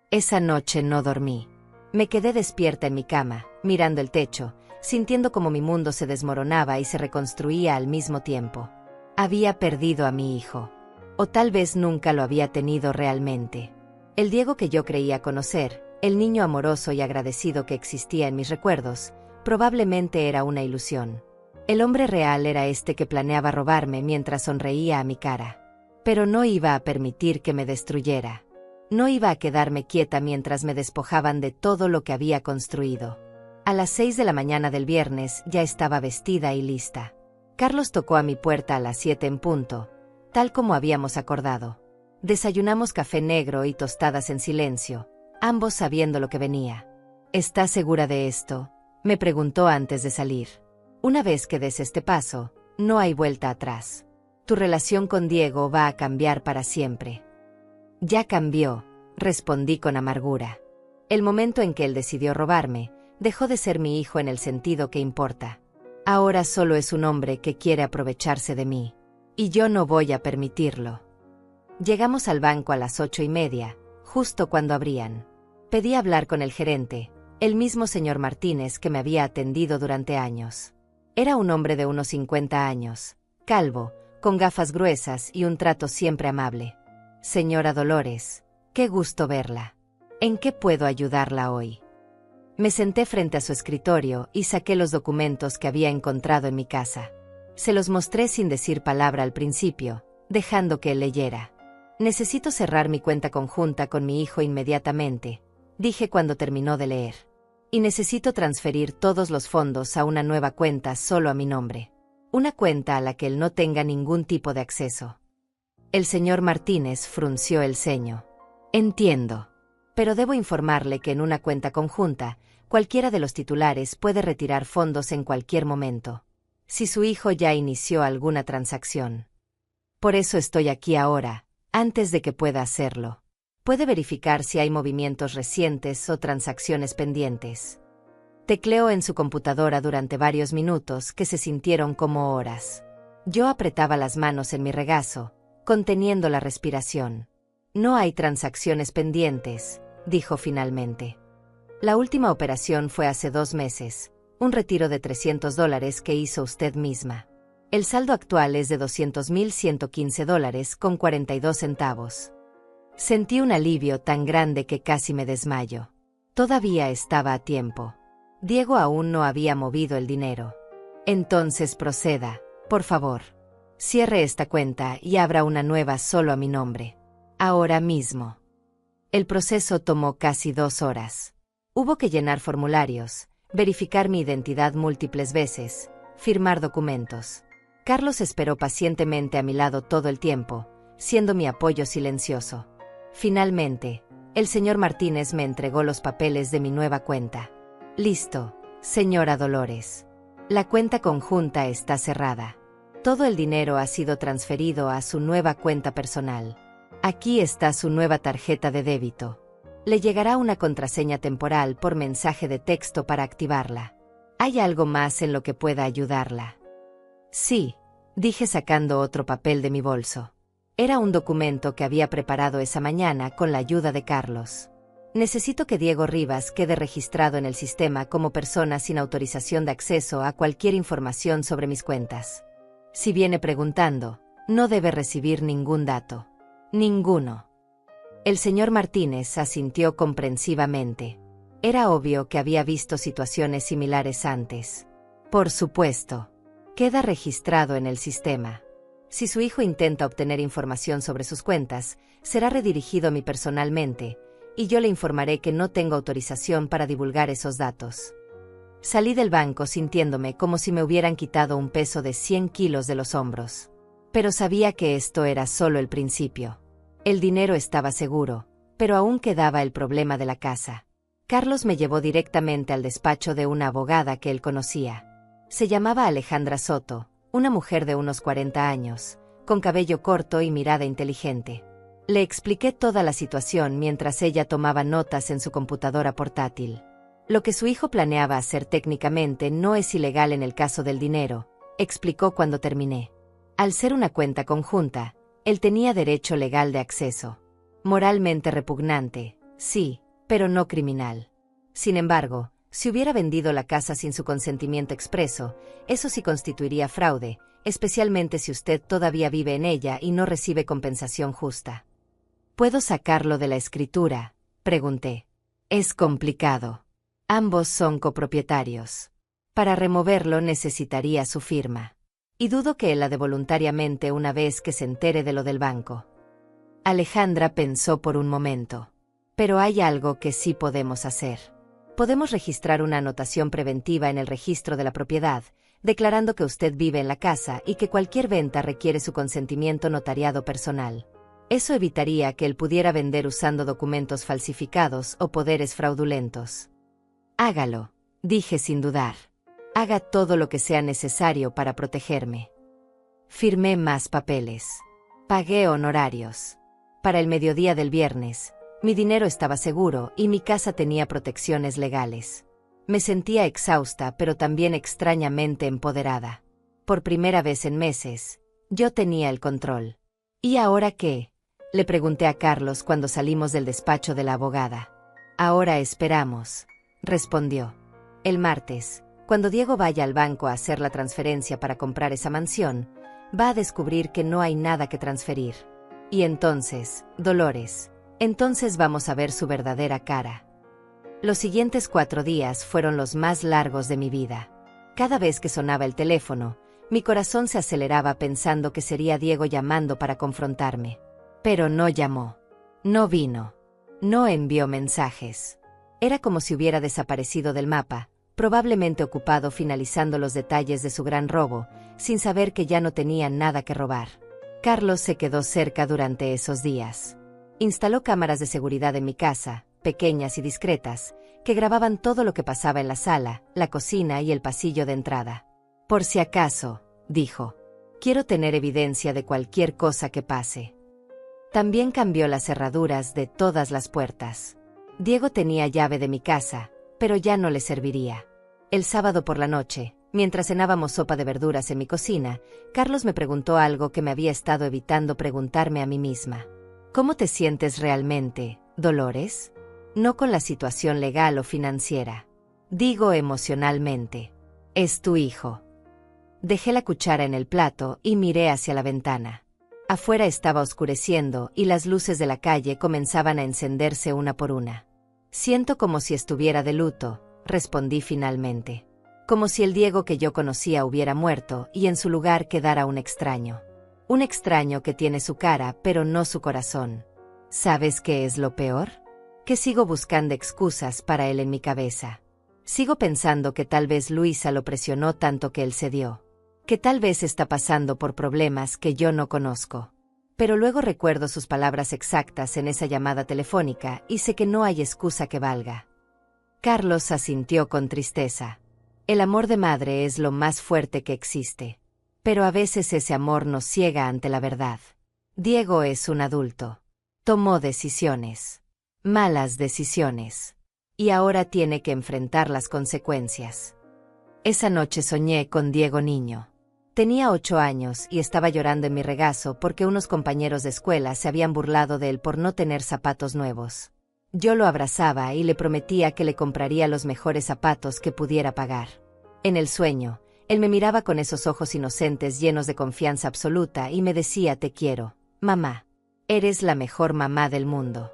Esa noche no dormí. Me quedé despierta en mi cama, mirando el techo, sintiendo como mi mundo se desmoronaba y se reconstruía al mismo tiempo. Había perdido a mi hijo. O tal vez nunca lo había tenido realmente. El Diego que yo creía conocer, el niño amoroso y agradecido que existía en mis recuerdos, probablemente era una ilusión. El hombre real era este que planeaba robarme mientras sonreía a mi cara. Pero no iba a permitir que me destruyera. No iba a quedarme quieta mientras me despojaban de todo lo que había construido. A las 6 de la mañana del viernes ya estaba vestida y lista. Carlos tocó a mi puerta a las 7 en punto, tal como habíamos acordado. Desayunamos café negro y tostadas en silencio, ambos sabiendo lo que venía. ¿Estás segura de esto?, me preguntó antes de salir. Una vez que des este paso, no hay vuelta atrás. Tu relación con Diego va a cambiar para siempre. Ya cambió, respondí con amargura. El momento en que él decidió robarme, dejó de ser mi hijo en el sentido que importa. Ahora solo es un hombre que quiere aprovecharse de mí. Y yo no voy a permitirlo. Llegamos al banco a las 8:30, justo cuando abrían. Pedí hablar con el gerente, el mismo señor Martínez que me había atendido durante años. Era un hombre de unos 50 años, calvo, con gafas gruesas y un trato siempre amable. Señora Dolores, qué gusto verla. ¿En qué puedo ayudarla hoy? Me senté frente a su escritorio y saqué los documentos que había encontrado en mi casa. Se los mostré sin decir palabra al principio, dejando que él leyera. Necesito cerrar mi cuenta conjunta con mi hijo inmediatamente, dije cuando terminó de leer. Y necesito transferir todos los fondos a una nueva cuenta solo a mi nombre. Una cuenta a la que él no tenga ningún tipo de acceso. El señor Martínez frunció el ceño. Entiendo. Pero debo informarle que en una cuenta conjunta, cualquiera de los titulares puede retirar fondos en cualquier momento. Si su hijo ya inició alguna transacción. Por eso estoy aquí ahora, antes de que pueda hacerlo. Puede verificar si hay movimientos recientes o transacciones pendientes. Tecleó en su computadora durante varios minutos que se sintieron como horas. Yo apretaba las manos en mi regazo, conteniendo la respiración. No hay transacciones pendientes, dijo finalmente. La última operación fue hace 2 meses, un retiro de $300 que hizo usted misma. El saldo actual es de $200.115 con 42 centavos. Sentí un alivio tan grande que casi me desmayo. Todavía estaba a tiempo. Diego aún no había movido el dinero. Entonces proceda, por favor. Cierre esta cuenta y abra una nueva solo a mi nombre. Ahora mismo. El proceso tomó casi 2 horas. Hubo que llenar formularios, verificar mi identidad múltiples veces, firmar documentos. Carlos esperó pacientemente a mi lado todo el tiempo, siendo mi apoyo silencioso. Finalmente, el señor Martínez me entregó los papeles de mi nueva cuenta. Listo, señora Dolores. La cuenta conjunta está cerrada. Todo el dinero ha sido transferido a su nueva cuenta personal. Aquí está su nueva tarjeta de débito. Le llegará una contraseña temporal por mensaje de texto para activarla. ¿Hay algo más en lo que pueda ayudarla? Sí, dije sacando otro papel de mi bolso. Era un documento que había preparado esa mañana con la ayuda de Carlos. Necesito que Diego Rivas quede registrado en el sistema como persona sin autorización de acceso a cualquier información sobre mis cuentas. Si viene preguntando, no debe recibir ningún dato. Ninguno. El señor Martínez asintió comprensivamente. Era obvio que había visto situaciones similares antes. Por supuesto. Queda registrado en el sistema. Si su hijo intenta obtener información sobre sus cuentas, será redirigido a mí personalmente, y yo le informaré que no tengo autorización para divulgar esos datos. Salí del banco sintiéndome como si me hubieran quitado un peso de 100 kilos de los hombros. Pero sabía que esto era solo el principio. El dinero estaba seguro, pero aún quedaba el problema de la casa. Carlos me llevó directamente al despacho de una abogada que él conocía. Se llamaba Alejandra Soto, una mujer de unos 40 años, con cabello corto y mirada inteligente. Le expliqué toda la situación mientras ella tomaba notas en su computadora portátil. Lo que su hijo planeaba hacer técnicamente no es ilegal en el caso del dinero, explicó cuando terminé. Al ser una cuenta conjunta, él tenía derecho legal de acceso. Moralmente repugnante, sí, pero no criminal. Sin embargo, si hubiera vendido la casa sin su consentimiento expreso, eso sí constituiría fraude, especialmente si usted todavía vive en ella y no recibe compensación justa. ¿Puedo sacarlo de la escritura?, pregunté. Es complicado. Ambos son copropietarios. Para removerlo necesitaría su firma. Y dudo que él la dé voluntariamente una vez que se entere de lo del banco. Alejandra pensó por un momento. Pero hay algo que sí podemos hacer. Podemos registrar una anotación preventiva en el registro de la propiedad, declarando que usted vive en la casa y que cualquier venta requiere su consentimiento notariado personal. Eso evitaría que él pudiera vender usando documentos falsificados o poderes fraudulentos. Hágalo, dije sin dudar. Haga todo lo que sea necesario para protegerme. Firmé más papeles. Pagué honorarios. Para el mediodía del viernes, mi dinero estaba seguro y mi casa tenía protecciones legales. Me sentía exhausta pero también extrañamente empoderada. Por primera vez en meses, yo tenía el control. ¿Y ahora qué?, le pregunté a Carlos cuando salimos del despacho de la abogada. Ahora esperamos, respondió. El martes, cuando Diego vaya al banco a hacer la transferencia para comprar esa mansión, va a descubrir que no hay nada que transferir. Y entonces, Dolores, entonces vamos a ver su verdadera cara. Los siguientes 4 días fueron los más largos de mi vida. Cada vez que sonaba el teléfono, mi corazón se aceleraba pensando que sería Diego llamando para confrontarme. Pero no llamó. No vino. No envió mensajes. Era como si hubiera desaparecido del mapa, probablemente ocupado finalizando los detalles de su gran robo, sin saber que ya no tenía nada que robar. Carlos se quedó cerca durante esos días. Instaló cámaras de seguridad en mi casa, pequeñas y discretas, que grababan todo lo que pasaba en la sala, la cocina y el pasillo de entrada. Por si acaso, dijo. Quiero tener evidencia de cualquier cosa que pase. También cambió las cerraduras de todas las puertas. Diego tenía llave de mi casa, pero ya no le serviría. El sábado por la noche, mientras cenábamos sopa de verduras en mi cocina, Carlos me preguntó algo que me había estado evitando preguntarme a mí misma. ¿Cómo te sientes realmente, Dolores? No con la situación legal o financiera. Digo emocionalmente. Es tu hijo. Dejé la cuchara en el plato y miré hacia la ventana. Afuera estaba oscureciendo y las luces de la calle comenzaban a encenderse una por una. Siento como si estuviera de luto, respondí finalmente. Como si el Diego que yo conocía hubiera muerto y en su lugar quedara un extraño. Un extraño que tiene su cara pero no su corazón. ¿Sabes qué es lo peor? Que sigo buscando excusas para él en mi cabeza. Sigo pensando que tal vez Luisa lo presionó tanto que él cedió. Que tal vez está pasando por problemas que yo no conozco. Pero luego recuerdo sus palabras exactas en esa llamada telefónica y sé que no hay excusa que valga. Carlos asintió con tristeza. El amor de madre es lo más fuerte que existe. Pero a veces ese amor nos ciega ante la verdad. Diego es un adulto. Tomó decisiones. Malas decisiones. Y ahora tiene que enfrentar las consecuencias. Esa noche soñé con Diego niño. Tenía 8 años y estaba llorando en mi regazo porque unos compañeros de escuela se habían burlado de él por no tener zapatos nuevos. Yo lo abrazaba y le prometía que le compraría los mejores zapatos que pudiera pagar. En el sueño, él me miraba con esos ojos inocentes llenos de confianza absoluta y me decía: te quiero, mamá. Eres la mejor mamá del mundo.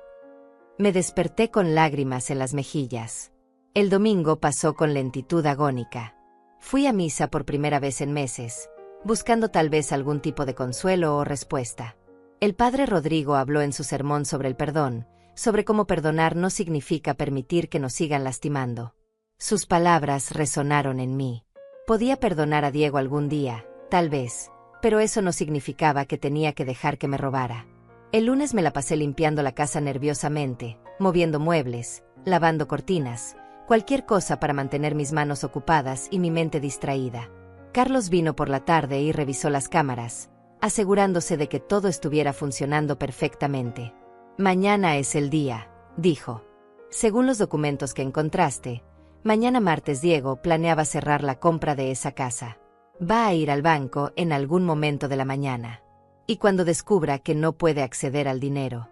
Me desperté con lágrimas en las mejillas. El domingo pasó con lentitud agónica. Fui a misa por primera vez en meses, buscando tal vez algún tipo de consuelo o respuesta. El padre Rodrigo habló en su sermón sobre el perdón, sobre cómo perdonar no significa permitir que nos sigan lastimando. Sus palabras resonaron en mí. Podía perdonar a Diego algún día, tal vez, pero eso no significaba que tenía que dejar que me robara. El lunes me la pasé limpiando la casa nerviosamente, moviendo muebles, lavando cortinas, cualquier cosa para mantener mis manos ocupadas y mi mente distraída. Carlos vino por la tarde y revisó las cámaras, asegurándose de que todo estuviera funcionando perfectamente. Mañana es el día, dijo. Según los documentos que encontraste, mañana martes Diego planeaba cerrar la compra de esa casa. Va a ir al banco en algún momento de la mañana. Y cuando descubra que no puede acceder al dinero.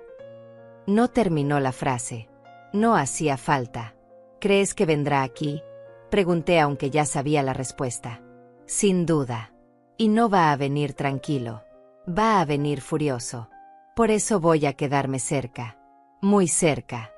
No terminó la frase. No hacía falta. ¿Crees que vendrá aquí? Pregunté aunque ya sabía la respuesta. Sin duda. Y no va a venir tranquilo. Va a venir furioso. Por eso voy a quedarme cerca. Muy cerca.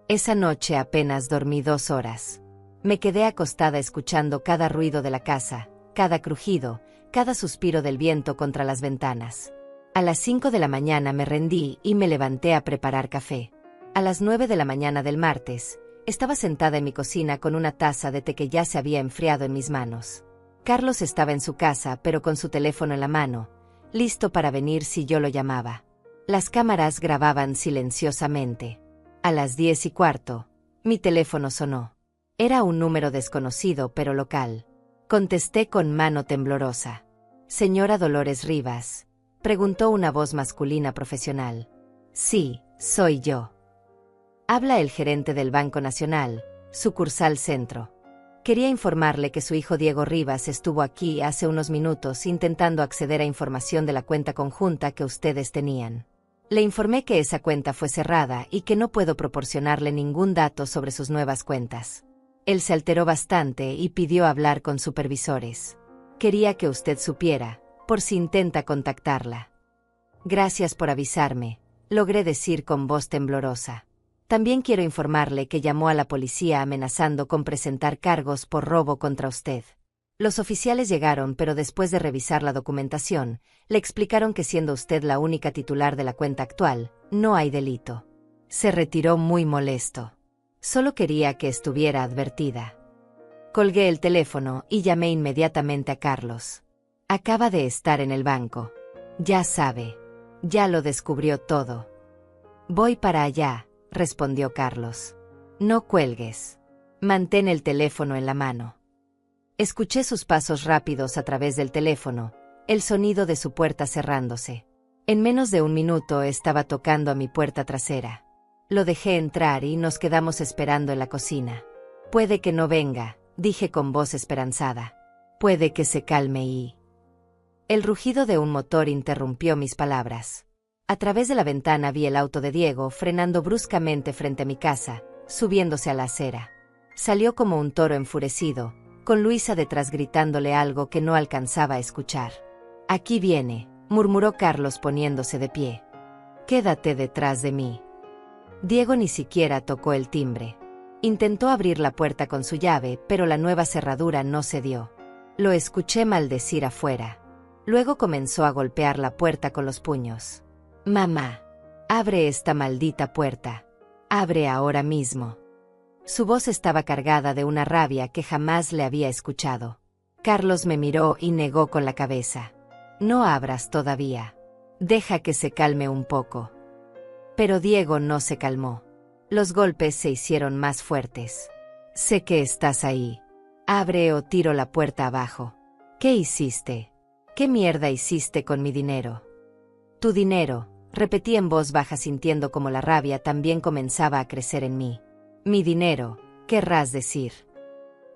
Esa noche apenas dormí 2 horas. Me quedé acostada escuchando cada ruido de la casa, cada crujido, cada suspiro del viento contra las ventanas. A las 5 de la mañana me rendí y me levanté a preparar café. A las 9 de la mañana del martes, estaba sentada en mi cocina con una taza de té que ya se había enfriado en mis manos. Carlos estaba en su casa pero con su teléfono en la mano, listo para venir si yo lo llamaba. Las cámaras grababan silenciosamente. A las 10:15, mi teléfono sonó. Era un número desconocido pero local. Contesté con mano temblorosa. «Señora Dolores Rivas», preguntó una voz masculina profesional. «Sí, soy yo». Habla el gerente del Banco Nacional, sucursal Centro. Quería informarle que su hijo Diego Rivas estuvo aquí hace unos minutos intentando acceder a información de la cuenta conjunta que ustedes tenían. Le informé que esa cuenta fue cerrada y que no puedo proporcionarle ningún dato sobre sus nuevas cuentas. Él se alteró bastante y pidió hablar con supervisores. Quería que usted supiera, por si intenta contactarla. Gracias por avisarme, logré decir con voz temblorosa. También quiero informarle que llamó a la policía amenazando con presentar cargos por robo contra usted. Los oficiales llegaron, pero después de revisar la documentación, le explicaron que siendo usted la única titular de la cuenta actual, no hay delito. Se retiró muy molesto. Solo quería que estuviera advertida. Colgué el teléfono y llamé inmediatamente a Carlos. Acaba de estar en el banco. Ya sabe. Ya lo descubrió todo. Voy para allá, respondió Carlos. No cuelgues. Mantén el teléfono en la mano. Escuché sus pasos rápidos a través del teléfono, el sonido de su puerta cerrándose. En menos de 1 minuto estaba tocando a mi puerta trasera. Lo dejé entrar y nos quedamos esperando en la cocina. Puede que no venga, dije con voz esperanzada. Puede que se calme y... El rugido de un motor interrumpió mis palabras. A través de la ventana vi el auto de Diego frenando bruscamente frente a mi casa, subiéndose a la acera. Salió como un toro enfurecido, con Luisa detrás gritándole algo que no alcanzaba a escuchar. «Aquí viene», murmuró Carlos poniéndose de pie. «Quédate detrás de mí». Diego ni siquiera tocó el timbre. Intentó abrir la puerta con su llave, pero la nueva cerradura no cedió. Lo escuché maldecir afuera. Luego comenzó a golpear la puerta con los puños. «Mamá, abre esta maldita puerta. Abre ahora mismo». Su voz estaba cargada de una rabia que jamás le había escuchado. Carlos me miró y negó con la cabeza. «No abras todavía. Deja que se calme un poco». Pero Diego no se calmó. Los golpes se hicieron más fuertes. «Sé que estás ahí. Abre o tiro la puerta abajo». «¿Qué hiciste? ¿Qué mierda hiciste con mi dinero?» «Tu dinero», repetí en voz baja sintiendo como la rabia también comenzaba a crecer en mí. «Mi dinero, querrás decir».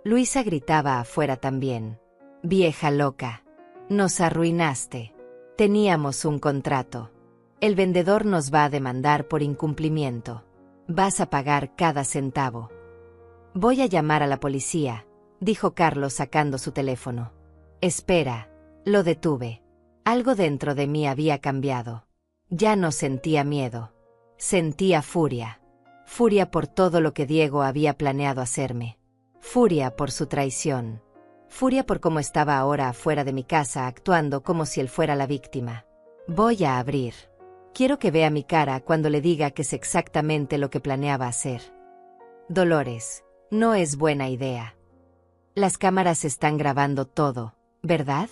Luisa gritaba afuera también. «Vieja loca. Nos arruinaste. Teníamos un contrato. El vendedor nos va a demandar por incumplimiento. Vas a pagar cada centavo». «Voy a llamar a la policía», dijo Carlos sacando su teléfono. «Espera». Lo detuve. Algo dentro de mí había cambiado. Ya no sentía miedo. Sentía furia. Furia por todo lo que Diego había planeado hacerme. Furia por su traición. Furia por cómo estaba ahora afuera de mi casa actuando como si él fuera la víctima. «Voy a abrir. Quiero que vea mi cara cuando le diga que es exactamente lo que planeaba hacer». «Dolores, no es buena idea. Las cámaras están grabando todo, ¿verdad?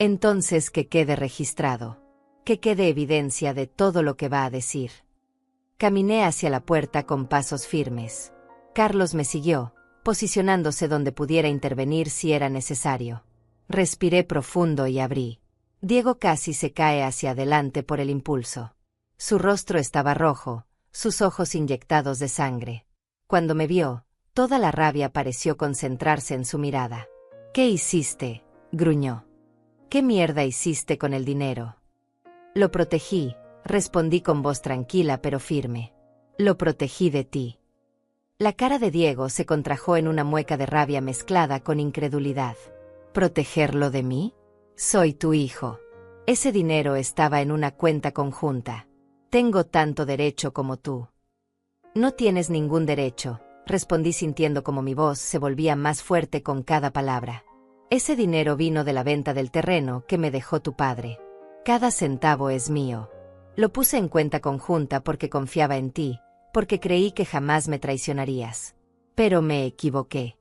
Entonces que quede registrado. Que quede evidencia de todo lo que va a decir». Caminé hacia la puerta con pasos firmes. Carlos me siguió, posicionándose donde pudiera intervenir si era necesario. Respiré profundo y abrí. Diego casi se cae hacia adelante por el impulso. Su rostro estaba rojo, sus ojos inyectados de sangre. Cuando me vio, toda la rabia pareció concentrarse en su mirada. «¿Qué hiciste?», gruñó. «¿Qué mierda hiciste con el dinero?». «Lo protegí», respondí con voz tranquila pero firme. «Lo protegí de ti». La cara de Diego se contrajo en una mueca de rabia mezclada con incredulidad. «¿Protegerlo de mí? Soy tu hijo. Ese dinero estaba en una cuenta conjunta. Tengo tanto derecho como tú». «No tienes ningún derecho», respondí sintiendo como mi voz se volvía más fuerte con cada palabra. «Ese dinero vino de la venta del terreno que me dejó tu padre. Cada centavo es mío. Lo puse en cuenta conjunta porque confiaba en ti, porque creí que jamás me traicionarías. Pero me equivoqué».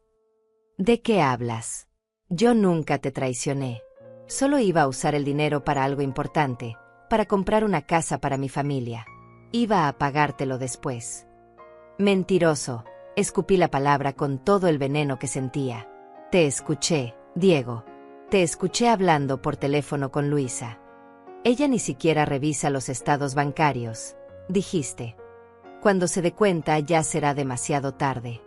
«¿De qué hablas? Yo nunca te traicioné. Solo iba a usar el dinero para algo importante, para comprar una casa para mi familia. Iba a pagártelo después». «Mentiroso», escupí la palabra con todo el veneno que sentía. «Te escuché, Diego. Te escuché hablando por teléfono con Luisa. Ella ni siquiera revisa los estados bancarios», dijiste. «Cuando se dé cuenta ya será demasiado tarde».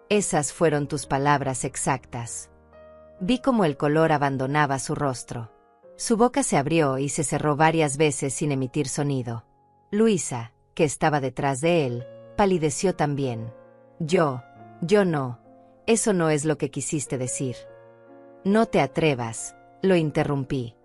Esas fueron tus palabras exactas. Vi cómo el color abandonaba su rostro. Su boca se abrió y se cerró varias veces sin emitir sonido. Luisa, que estaba detrás de él, palideció también. Yo no. Eso no es lo que quisiste decir». «No te atrevas», lo interrumpí.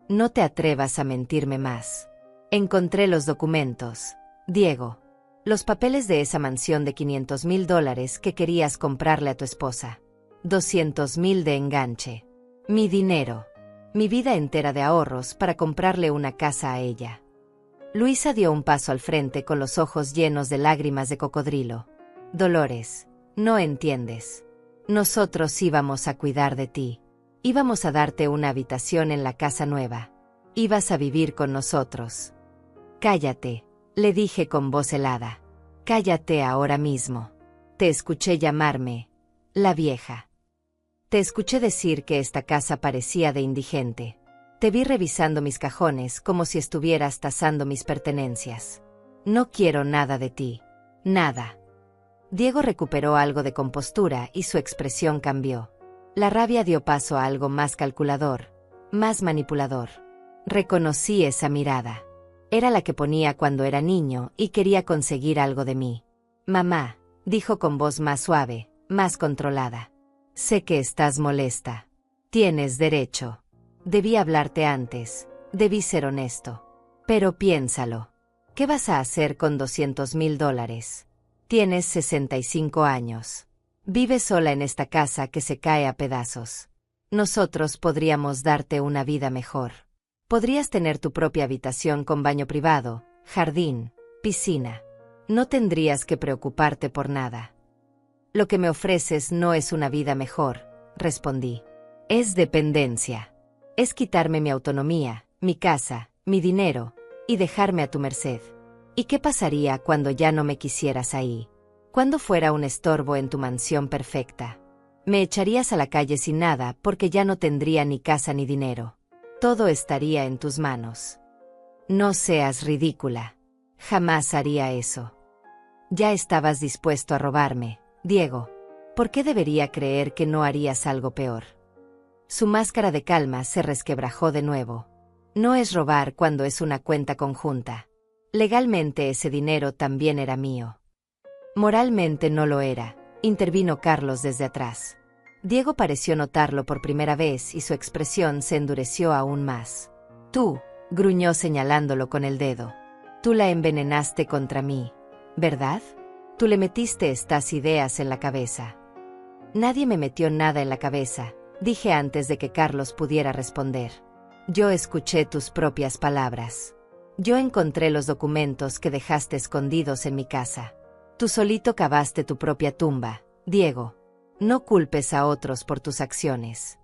«No te atrevas a mentirme más. Encontré los documentos, Diego. Los papeles de esa mansión de $500,000 que querías comprarle a tu esposa. 200,000 de enganche. Mi dinero. Mi vida entera de ahorros para comprarle una casa a ella». Luisa dio un paso al frente con los ojos llenos de lágrimas de cocodrilo. «Dolores, no entiendes. Nosotros íbamos a cuidar de ti. Íbamos a darte una habitación en la casa nueva. Ibas a vivir con nosotros». «Cállate», le dije con voz helada. «Cállate ahora mismo. Te escuché llamarme la vieja. Te escuché decir que esta casa parecía de indigente. Te vi revisando mis cajones como si estuvieras tasando mis pertenencias. No quiero nada de ti. Nada». Diego recuperó algo de compostura y su expresión cambió. La rabia dio paso a algo más calculador, más manipulador. Reconocí esa mirada. Era la que ponía cuando era niño y quería conseguir algo de mí. «Mamá», dijo con voz más suave, más controlada. Sé que estás molesta. Tienes derecho. Debí hablarte antes. Debí ser honesto. Pero piénsalo. ¿Qué vas a hacer con $200,000? Tienes 65 años. Vives sola en esta casa que se cae a pedazos. Nosotros podríamos darte una vida mejor. Podrías tener tu propia habitación con baño privado, jardín, piscina. No tendrías que preocuparte por nada. Lo que me ofreces no es una vida mejor, respondí. Es dependencia. Es quitarme mi autonomía, mi casa, mi dinero, y dejarme a tu merced. ¿Y qué pasaría cuando ya no me quisieras ahí? Cuando fuera un estorbo en tu mansión perfecta. Me echarías a la calle sin nada porque ya no tendría ni casa ni dinero. Todo estaría en tus manos. No seas ridícula. Jamás haría eso. Ya estabas dispuesto a robarme, Diego. ¿Por qué debería creer que no harías algo peor? Su máscara de calma se resquebrajó de nuevo. No es robar cuando es una cuenta conjunta. Legalmente ese dinero también era mío. Moralmente no lo era, intervino Carlos desde atrás. Diego pareció notarlo por primera vez y su expresión se endureció aún más. Tú, gruñó señalándolo con el dedo. Tú la envenenaste contra mí, ¿verdad? Tú le metiste estas ideas en la cabeza. Nadie me metió nada en la cabeza, dije antes de que Carlos pudiera responder. Yo escuché tus propias palabras. Yo encontré los documentos que dejaste escondidos en mi casa. Tú solito cavaste tu propia tumba, Diego. No culpes a otros por tus acciones.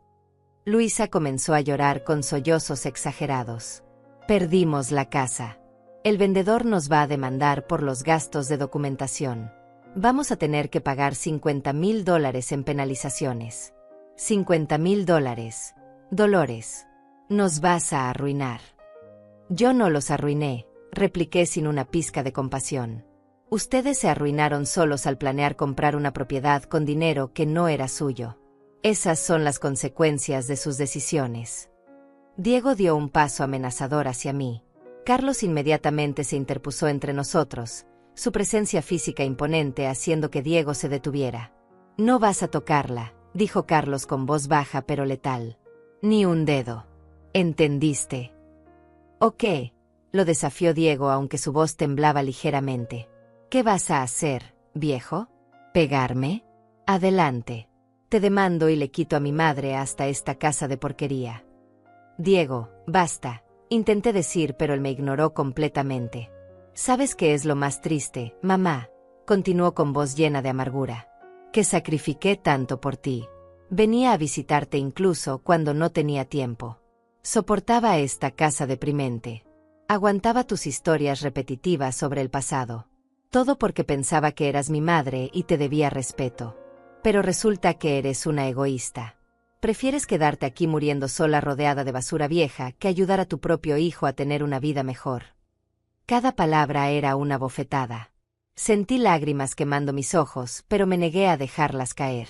Luisa comenzó a llorar con sollozos exagerados. Perdimos la casa. El vendedor nos va a demandar por los gastos de documentación. Vamos a tener que pagar $50,000 en penalizaciones. $50,000. Dolores. Nos vas a arruinar. Yo no los arruiné, repliqué sin una pizca de compasión. Ustedes se arruinaron solos al planear comprar una propiedad con dinero que no era suyo. Esas son las consecuencias de sus decisiones. Diego dio un paso amenazador hacia mí. Carlos inmediatamente se interpuso entre nosotros, su presencia física imponente haciendo que Diego se detuviera. No vas a tocarla, dijo Carlos con voz baja pero letal. Ni un dedo. ¿Entendiste? ¿O qué? Lo desafió Diego aunque su voz temblaba ligeramente. ¿Qué vas a hacer, viejo? ¿Pegarme? Adelante. Te demando y le quito a mi madre hasta esta casa de porquería. Diego, basta, intenté decir pero él me ignoró completamente. ¿Sabes qué es lo más triste, mamá? Continuó con voz llena de amargura. Que sacrifiqué tanto por ti. Venía a visitarte incluso cuando no tenía tiempo. Soportaba esta casa deprimente. Aguantaba tus historias repetitivas sobre el pasado. Todo porque pensaba que eras mi madre y te debía respeto. Pero resulta que eres una egoísta. Prefieres quedarte aquí muriendo sola rodeada de basura vieja que ayudar a tu propio hijo a tener una vida mejor. Cada palabra era una bofetada. Sentí lágrimas quemando mis ojos, pero me negué a dejarlas caer.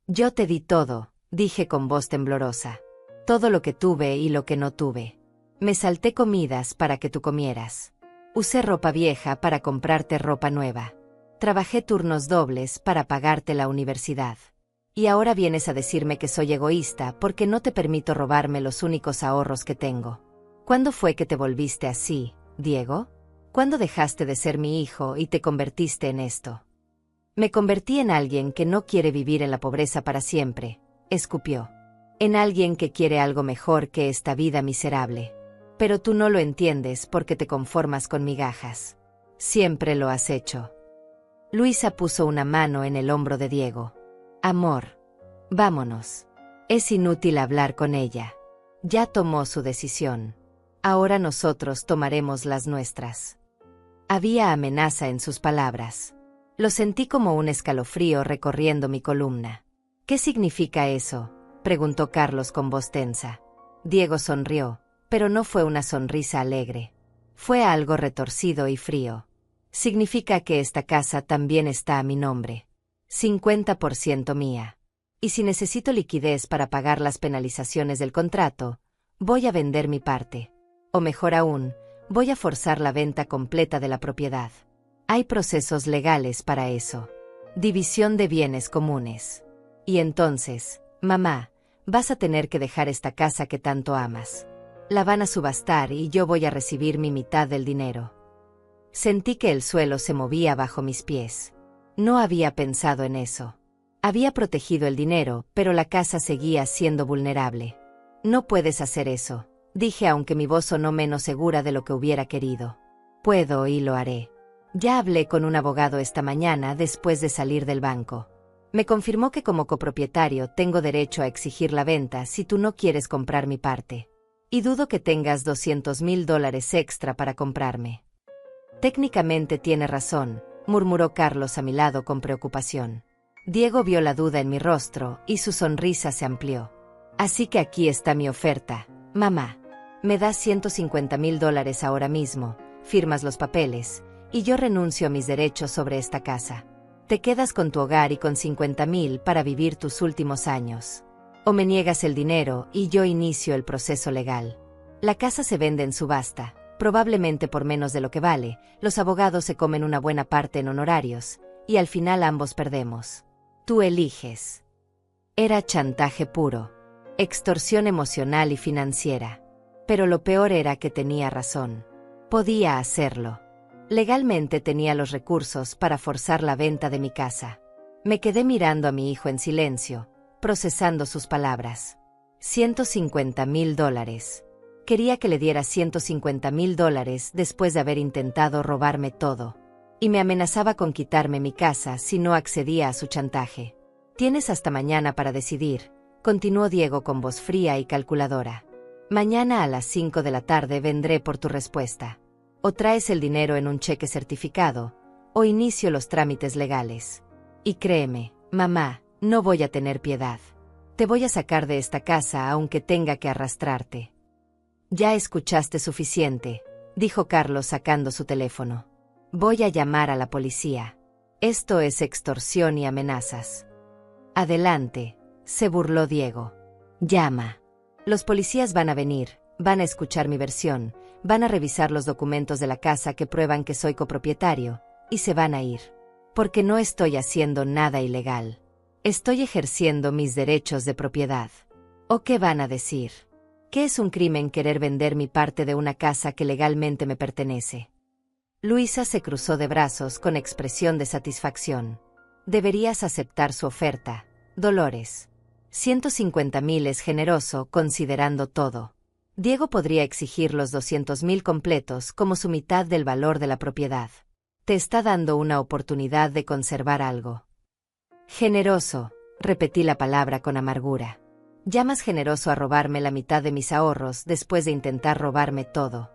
Yo te di todo, dije con voz temblorosa. Todo lo que tuve y lo que no tuve. Me salté comidas para que tú comieras. Usé ropa vieja para comprarte ropa nueva. Trabajé turnos dobles para pagarte la universidad. Y ahora vienes a decirme que soy egoísta porque no te permito robarme los únicos ahorros que tengo. ¿Cuándo fue que te volviste así, Diego? ¿Cuándo dejaste de ser mi hijo y te convertiste en esto? Me convertí en alguien que no quiere vivir en la pobreza para siempre, escupió. En alguien que quiere algo mejor que esta vida miserable. Pero tú no lo entiendes porque te conformas con migajas. Siempre lo has hecho. Luisa puso una mano en el hombro de Diego. Amor, vámonos. Es inútil hablar con ella. Ya tomó su decisión. Ahora nosotros tomaremos las nuestras. Había amenaza en sus palabras. Lo sentí como un escalofrío recorriendo mi columna. ¿Qué significa eso?, preguntó Carlos con voz tensa. Diego sonrió, pero no fue una sonrisa alegre. Fue algo retorcido y frío. Significa que esta casa también está a mi nombre. 50% mía. Y si necesito liquidez para pagar las penalizaciones del contrato, voy a vender mi parte. O mejor aún, voy a forzar la venta completa de la propiedad. Hay procesos legales para eso. División de bienes comunes. Y entonces, mamá, vas a tener que dejar esta casa que tanto amas. La van a subastar y yo voy a recibir mi mitad del dinero. Sentí que el suelo se movía bajo mis pies. No había pensado en eso. Había protegido el dinero, pero la casa seguía siendo vulnerable. No puedes hacer eso, dije aunque mi voz sonó menos segura de lo que hubiera querido. Puedo y lo haré. Ya hablé con un abogado esta mañana después de salir del banco. Me confirmó que como copropietario tengo derecho a exigir la venta si tú no quieres comprar mi parte. Y dudo que tengas $200,000 extra para comprarme. Técnicamente tiene razón, murmuró Carlos a mi lado con preocupación. Diego vio la duda en mi rostro y su sonrisa se amplió. Así que aquí está mi oferta, mamá. Me das $150,000 ahora mismo, firmas los papeles, y yo renuncio a mis derechos sobre esta casa. Te quedas con tu hogar y con 50,000 para vivir tus últimos años. O me niegas el dinero y yo inicio el proceso legal. La casa se vende en subasta, probablemente por menos de lo que vale, los abogados se comen una buena parte en honorarios, y al final ambos perdemos. Tú eliges. Era chantaje puro. Extorsión emocional y financiera. Pero lo peor era que tenía razón. Podía hacerlo. Legalmente tenía los recursos para forzar la venta de mi casa. Me quedé mirando a mi hijo en silencio, procesando sus palabras. $150,000. Quería que le diera $150,000 después de haber intentado robarme todo. Y me amenazaba con quitarme mi casa si no accedía a su chantaje. Tienes hasta mañana para decidir, continuó Diego con voz fría y calculadora. Mañana a las 5 de la tarde vendré por tu respuesta. O traes el dinero en un cheque certificado, o inicio los trámites legales. Y créeme, mamá, no voy a tener piedad. Te voy a sacar de esta casa aunque tenga que arrastrarte. Ya escuchaste suficiente, dijo Carlos sacando su teléfono. Voy a llamar a la policía. Esto es extorsión y amenazas. Adelante, se burló Diego. Llama. Los policías van a venir, van a escuchar mi versión, van a revisar los documentos de la casa que prueban que soy copropietario, y se van a ir. Porque no estoy haciendo nada ilegal. Estoy ejerciendo mis derechos de propiedad. ¿O qué van a decir? ¿Qué es un crimen querer vender mi parte de una casa que legalmente me pertenece? Luisa se cruzó de brazos con expresión de satisfacción. Deberías aceptar su oferta, Dolores. 150,000 es generoso considerando todo. Diego podría exigir los 200,000 completos como su mitad del valor de la propiedad. Te está dando una oportunidad de conservar algo. Generoso, repetí la palabra con amargura. Llamas generoso a robarme la mitad de mis ahorros después de intentar robarme todo.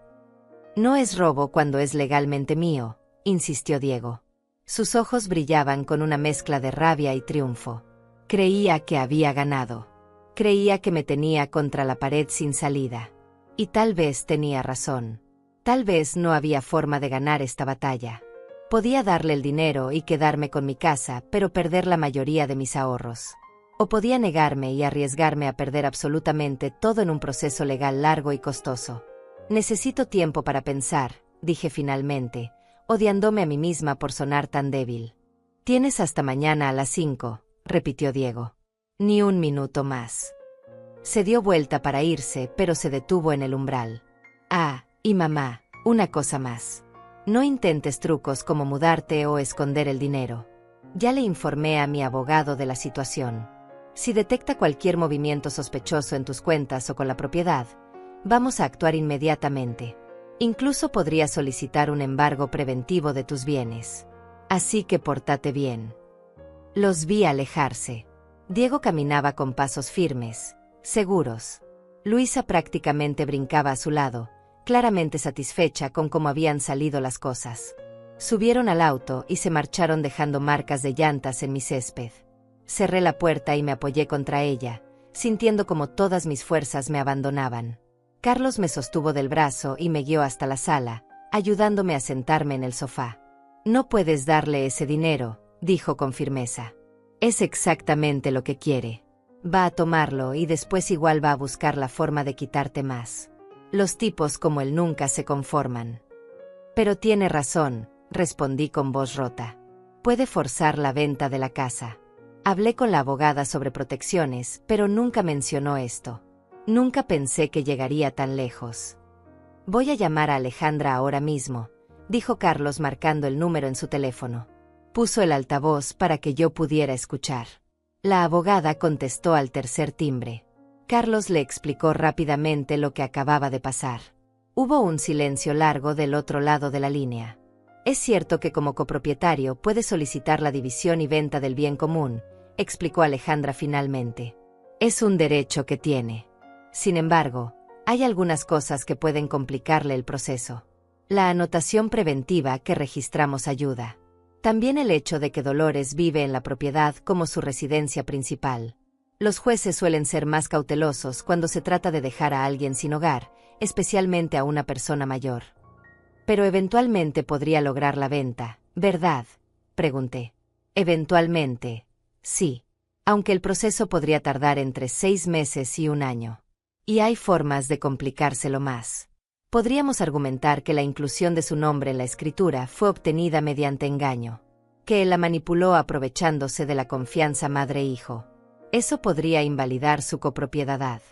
No es robo cuando es legalmente mío, insistió Diego. Sus ojos brillaban con una mezcla de rabia y triunfo. Creía que había ganado. Creía que me tenía contra la pared sin salida. Y tal vez tenía razón. Tal vez no había forma de ganar esta batalla. Podía darle el dinero y quedarme con mi casa, pero perder la mayoría de mis ahorros. O podía negarme y arriesgarme a perder absolutamente todo en un proceso legal largo y costoso. Necesito tiempo para pensar, dije finalmente, odiándome a mí misma por sonar tan débil. Tienes hasta mañana a las 5, repitió Diego. Ni un minuto más. Se dio vuelta para irse, pero se detuvo en el umbral. Ah, y mamá, una cosa más. No intentes trucos como mudarte o esconder el dinero. Ya le informé a mi abogado de la situación. Si detecta cualquier movimiento sospechoso en tus cuentas o con la propiedad, vamos a actuar inmediatamente. Incluso podría solicitar un embargo preventivo de tus bienes. Así que pórtate bien. Los vi alejarse. Diego caminaba con pasos firmes, seguros. Luisa prácticamente brincaba a su lado, claramente satisfecha con cómo habían salido las cosas. Subieron al auto y se marcharon dejando marcas de llantas en mi césped. Cerré la puerta y me apoyé contra ella, sintiendo como todas mis fuerzas me abandonaban. Carlos me sostuvo del brazo y me guió hasta la sala, ayudándome a sentarme en el sofá. No puedes darle ese dinero, dijo con firmeza. Es exactamente lo que quiere. Va a tomarlo y después igual va a buscar la forma de quitarte más. Los tipos como él nunca se conforman. Pero tiene razón, respondí con voz rota. Puede forzar la venta de la casa. Hablé con la abogada sobre protecciones, pero nunca mencionó esto. Nunca pensé que llegaría tan lejos. Voy a llamar a Alejandra ahora mismo, dijo Carlos marcando el número en su teléfono. Puso el altavoz para que yo pudiera escuchar. La abogada contestó al tercer timbre. Carlos le explicó rápidamente lo que acababa de pasar. Hubo un silencio largo del otro lado de la línea. Es cierto que como copropietario puede solicitar la división y venta del bien común, explicó Alejandra finalmente. Es un derecho que tiene. Sin embargo, hay algunas cosas que pueden complicarle el proceso. La anotación preventiva que registramos ayuda. También el hecho de que Dolores vive en la propiedad como su residencia principal. Los jueces suelen ser más cautelosos cuando se trata de dejar a alguien sin hogar, especialmente a una persona mayor. Pero eventualmente podría lograr la venta, ¿verdad?, pregunté. Eventualmente, sí. Aunque el proceso podría tardar entre 6 meses y 1 año. Y hay formas de complicárselo más. Podríamos argumentar que la inclusión de su nombre en la escritura fue obtenida mediante engaño. Que él la manipuló aprovechándose de la confianza madre-hijo. Eso podría invalidar su copropiedad.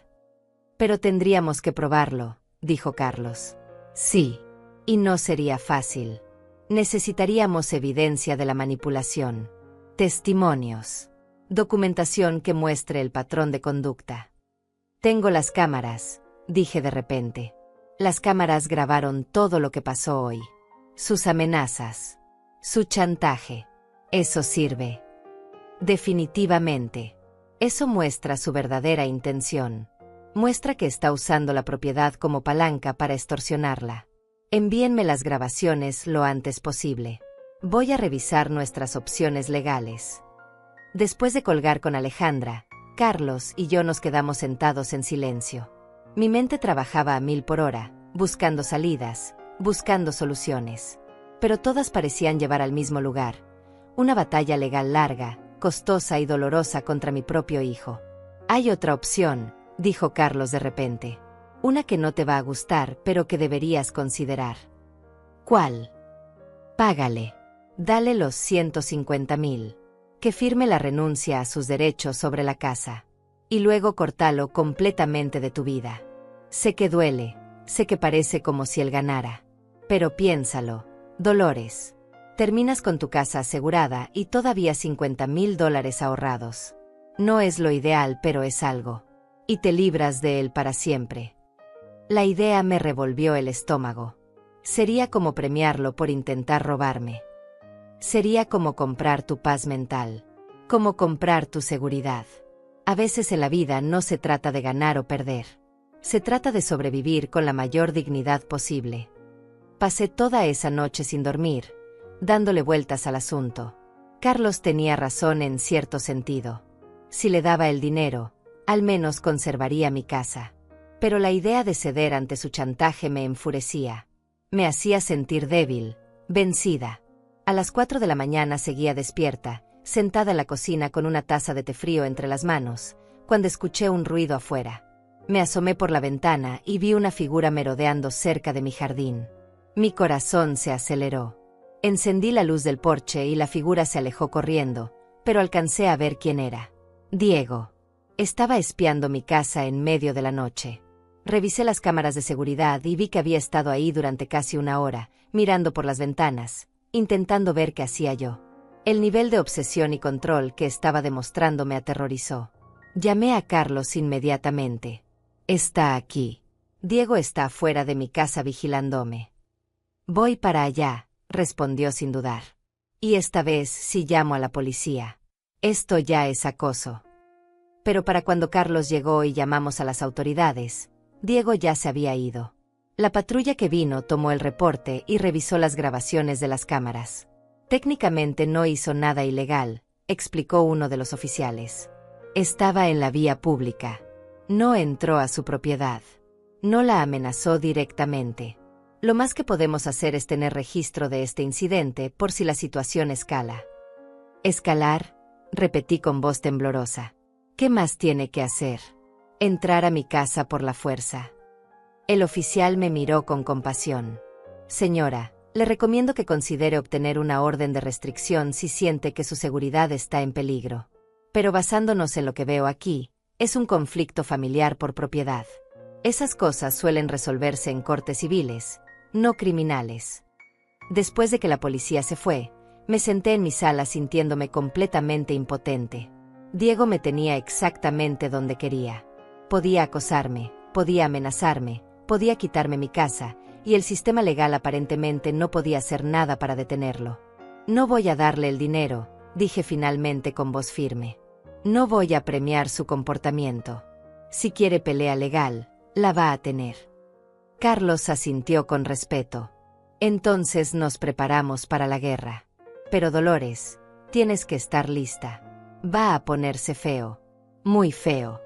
Pero tendríamos que probarlo, dijo Carlos. Sí. Y no sería fácil. Necesitaríamos evidencia de la manipulación. Testimonios. Documentación que muestre el patrón de conducta. Tengo las cámaras, dije de repente. Las cámaras grabaron todo lo que pasó hoy. Sus amenazas. Su chantaje. Eso sirve. Definitivamente. Eso muestra su verdadera intención. Muestra que está usando la propiedad como palanca para extorsionarla. Envíenme las grabaciones lo antes posible. Voy a revisar nuestras opciones legales. Después de colgar con Alejandra, Carlos y yo nos quedamos sentados en silencio. Mi mente trabajaba a 1000 por hora, buscando salidas, buscando soluciones. Pero todas parecían llevar al mismo lugar. Una batalla legal larga, costosa y dolorosa contra mi propio hijo. Hay otra opción, dijo Carlos de repente. Una que no te va a gustar, pero que deberías considerar. ¿Cuál? Págale. Dale los 150,000. Que firme la renuncia a sus derechos sobre la casa. Y luego cortalo completamente de tu vida. Sé que duele, sé que parece como si él ganara. Pero piénsalo, Dolores. Terminas con tu casa asegurada y todavía $50,000 ahorrados. No es lo ideal, pero es algo. Y te libras de él para siempre. La idea me revolvió el estómago. Sería como premiarlo por intentar robarme. Sería como comprar tu paz mental. Como comprar tu seguridad. A veces en la vida no se trata de ganar o perder. Se trata de sobrevivir con la mayor dignidad posible. Pasé toda esa noche sin dormir, dándole vueltas al asunto. Carlos tenía razón en cierto sentido. Si le daba el dinero, al menos conservaría mi casa. Pero la idea de ceder ante su chantaje me enfurecía. Me hacía sentir débil, vencida. A las 4 de la mañana seguía despierta, sentada en la cocina con una taza de té frío entre las manos, cuando escuché un ruido afuera. Me asomé por la ventana y vi una figura merodeando cerca de mi jardín. Mi corazón se aceleró. Encendí la luz del porche y la figura se alejó corriendo, pero alcancé a ver quién era. Diego. Estaba espiando mi casa en medio de la noche. Revisé las cámaras de seguridad y vi que había estado ahí durante casi 1 hora, mirando por las ventanas, intentando ver qué hacía yo. El nivel de obsesión y control que estaba demostrando me aterrorizó. Llamé a Carlos inmediatamente. Está aquí. Diego está afuera de mi casa vigilándome. Voy para allá, respondió sin dudar. Y esta vez sí llamo a la policía. Esto ya es acoso. Pero para cuando Carlos llegó y llamamos a las autoridades, Diego ya se había ido. La patrulla que vino tomó el reporte y revisó las grabaciones de las cámaras. Técnicamente no hizo nada ilegal, explicó uno de los oficiales. Estaba en la vía pública. No entró a su propiedad. No la amenazó directamente. Lo más que podemos hacer es tener registro de este incidente por si la situación escala. ¿Escalar?, repetí con voz temblorosa. ¿Qué más tiene que hacer? Entrar a mi casa por la fuerza. El oficial me miró con compasión. Señora, Le recomiendo que considere obtener una orden de restricción si siente que su seguridad está en peligro. Pero basándonos en lo que veo aquí, es un conflicto familiar por propiedad. Esas cosas suelen resolverse en cortes civiles, no criminales. Después de que la policía se fue, me senté en mi sala sintiéndome completamente impotente. Diego me tenía exactamente donde quería. Podía acosarme, podía amenazarme, podía quitarme mi casa, y el sistema legal aparentemente no podía hacer nada para detenerlo. No voy a darle el dinero, dije finalmente con voz firme. No voy a premiar su comportamiento. Si quiere pelea legal, la va a tener. Carlos asintió con respeto. Entonces nos preparamos para la guerra. Pero Dolores, tienes que estar lista. Va a ponerse feo. Muy feo.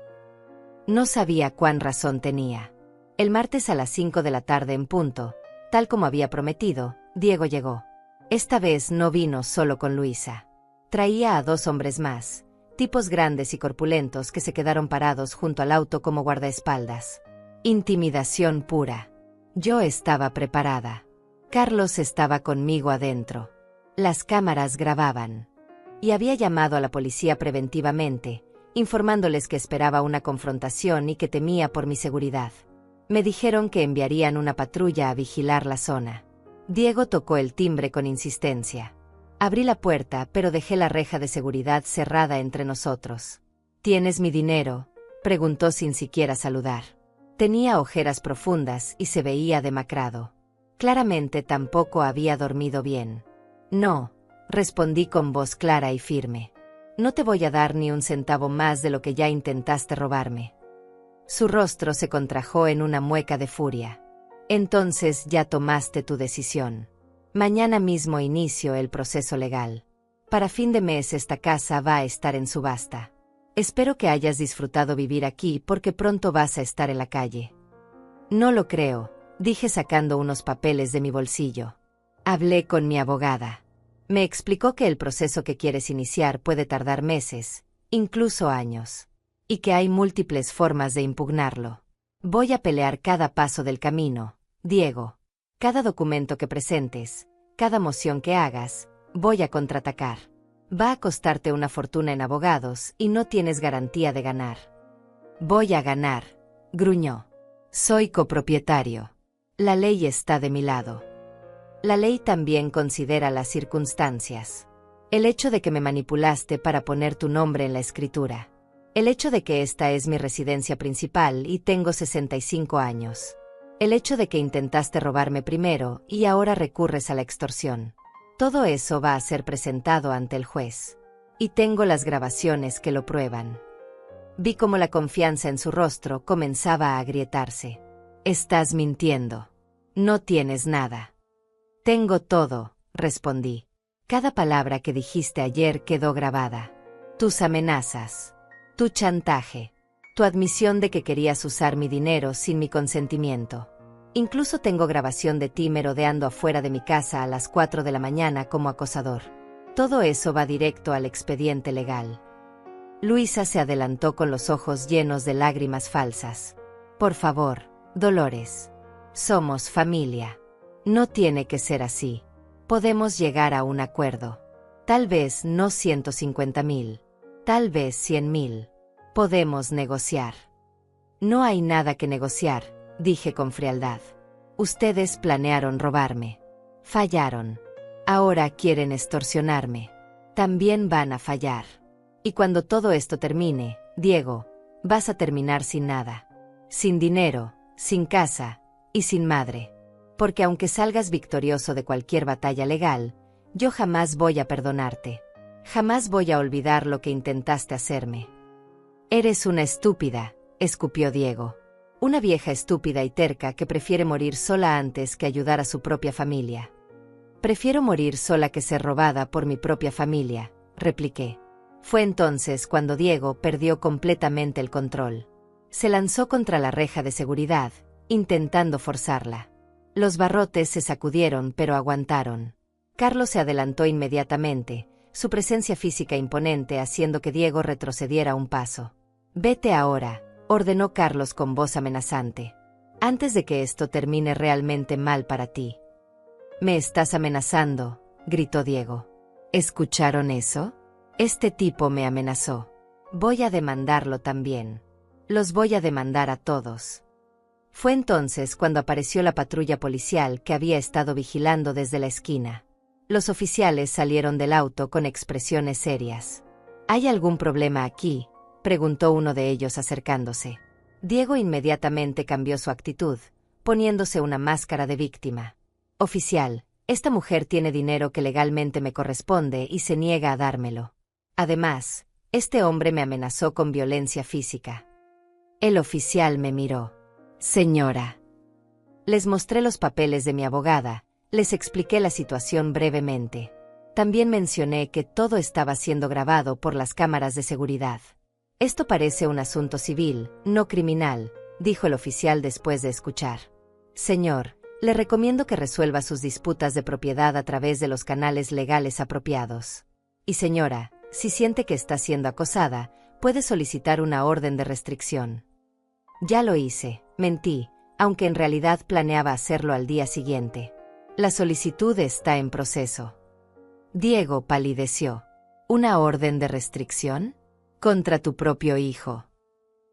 No sabía cuán razón tenía. El martes a las 5 de la tarde en punto, tal como había prometido, Diego llegó. Esta vez no vino solo con Luisa. Traía a 2 hombres más, tipos grandes y corpulentos que se quedaron parados junto al auto como guardaespaldas. Intimidación pura. Yo estaba preparada. Carlos estaba conmigo adentro. Las cámaras grababan. Y había llamado a la policía preventivamente, informándoles que esperaba una confrontación y que temía por mi seguridad. Me dijeron que enviarían una patrulla a vigilar la zona. Diego tocó el timbre con insistencia. Abrí la puerta, pero dejé la reja de seguridad cerrada entre nosotros. ¿Tienes mi dinero?, preguntó sin siquiera saludar. Tenía ojeras profundas y se veía demacrado. Claramente tampoco había dormido bien. No, respondí con voz clara y firme. No te voy a dar ni un centavo más de lo que ya intentaste robarme. Su rostro se contrajo en una mueca de furia. Entonces ya tomaste tu decisión. Mañana mismo inicio el proceso legal. Para fin de mes esta casa va a estar en subasta. Espero que hayas disfrutado vivir aquí porque pronto vas a estar en la calle. No lo creo, dije sacando unos papeles de mi bolsillo. Hablé con mi abogada. Me explicó que el proceso que quieres iniciar puede tardar meses, incluso años. Y que hay múltiples formas de impugnarlo. Voy a pelear cada paso del camino, Diego. Cada documento que presentes, cada moción que hagas, voy a contraatacar. Va a costarte una fortuna en abogados y no tienes garantía de ganar. Voy a ganar, gruñó. Soy copropietario. La ley está de mi lado. La ley también considera las circunstancias. El hecho de que me manipulaste para poner tu nombre en la escritura. El hecho de que esta es mi residencia principal y tengo 65 años. El hecho de que intentaste robarme primero y ahora recurres a la extorsión. Todo eso va a ser presentado ante el juez. Y tengo las grabaciones que lo prueban. Vi cómo la confianza en su rostro comenzaba a agrietarse. Estás mintiendo. No tienes nada. Tengo todo, respondí. Cada palabra que dijiste ayer quedó grabada. Tus amenazas. Tu chantaje. Tu admisión de que querías usar mi dinero sin mi consentimiento. Incluso tengo grabación de ti merodeando afuera de mi casa a las 4 de la mañana como acosador. Todo eso va directo al expediente legal. Luisa se adelantó con los ojos llenos de lágrimas falsas. Por favor, Dolores. Somos familia. No tiene que ser así. Podemos llegar a un acuerdo. Tal vez no 150,000. Tal vez 100,000. Podemos negociar. No hay nada que negociar, dije con frialdad. Ustedes planearon robarme. Fallaron. Ahora quieren extorsionarme. También van a fallar. Y cuando todo esto termine, Diego, vas a terminar sin nada. Sin dinero, sin casa y sin madre. Porque aunque salgas victorioso de cualquier batalla legal, yo jamás voy a perdonarte. Jamás voy a olvidar lo que intentaste hacerme. Eres una estúpida, escupió Diego. Una vieja estúpida y terca que prefiere morir sola antes que ayudar a su propia familia. Prefiero morir sola que ser robada por mi propia familia, repliqué. Fue entonces cuando Diego perdió completamente el control. Se lanzó contra la reja de seguridad, intentando forzarla. Los barrotes se sacudieron pero aguantaron. Carlos se adelantó inmediatamente, su presencia física imponente haciendo que Diego retrocediera un paso. Vete ahora, ordenó Carlos con voz amenazante. Antes de que esto termine realmente mal para ti. Me estás amenazando, gritó Diego. ¿Escucharon eso? Este tipo me amenazó. Voy a demandarlo también. Los voy a demandar a todos. Fue entonces cuando apareció la patrulla policial que había estado vigilando desde la esquina. Los oficiales salieron del auto con expresiones serias. ¿Hay algún problema aquí?, preguntó uno de ellos acercándose. Diego inmediatamente cambió su actitud, poniéndose una máscara de víctima. Oficial, esta mujer tiene dinero que legalmente me corresponde y se niega a dármelo. Además, este hombre me amenazó con violencia física. El oficial me miró. Señora. Les mostré los papeles de mi abogada, les expliqué la situación brevemente. También mencioné que todo estaba siendo grabado por las cámaras de seguridad. Esto parece un asunto civil, no criminal, dijo el oficial después de escuchar. Señor, le recomiendo que resuelva sus disputas de propiedad a través de los canales legales apropiados. Y señora, si siente que está siendo acosada, puede solicitar una orden de restricción. Ya lo hice, mentí, aunque en realidad planeaba hacerlo al día siguiente. La solicitud está en proceso. Diego palideció. ¿Una orden de restricción? Contra tu propio hijo.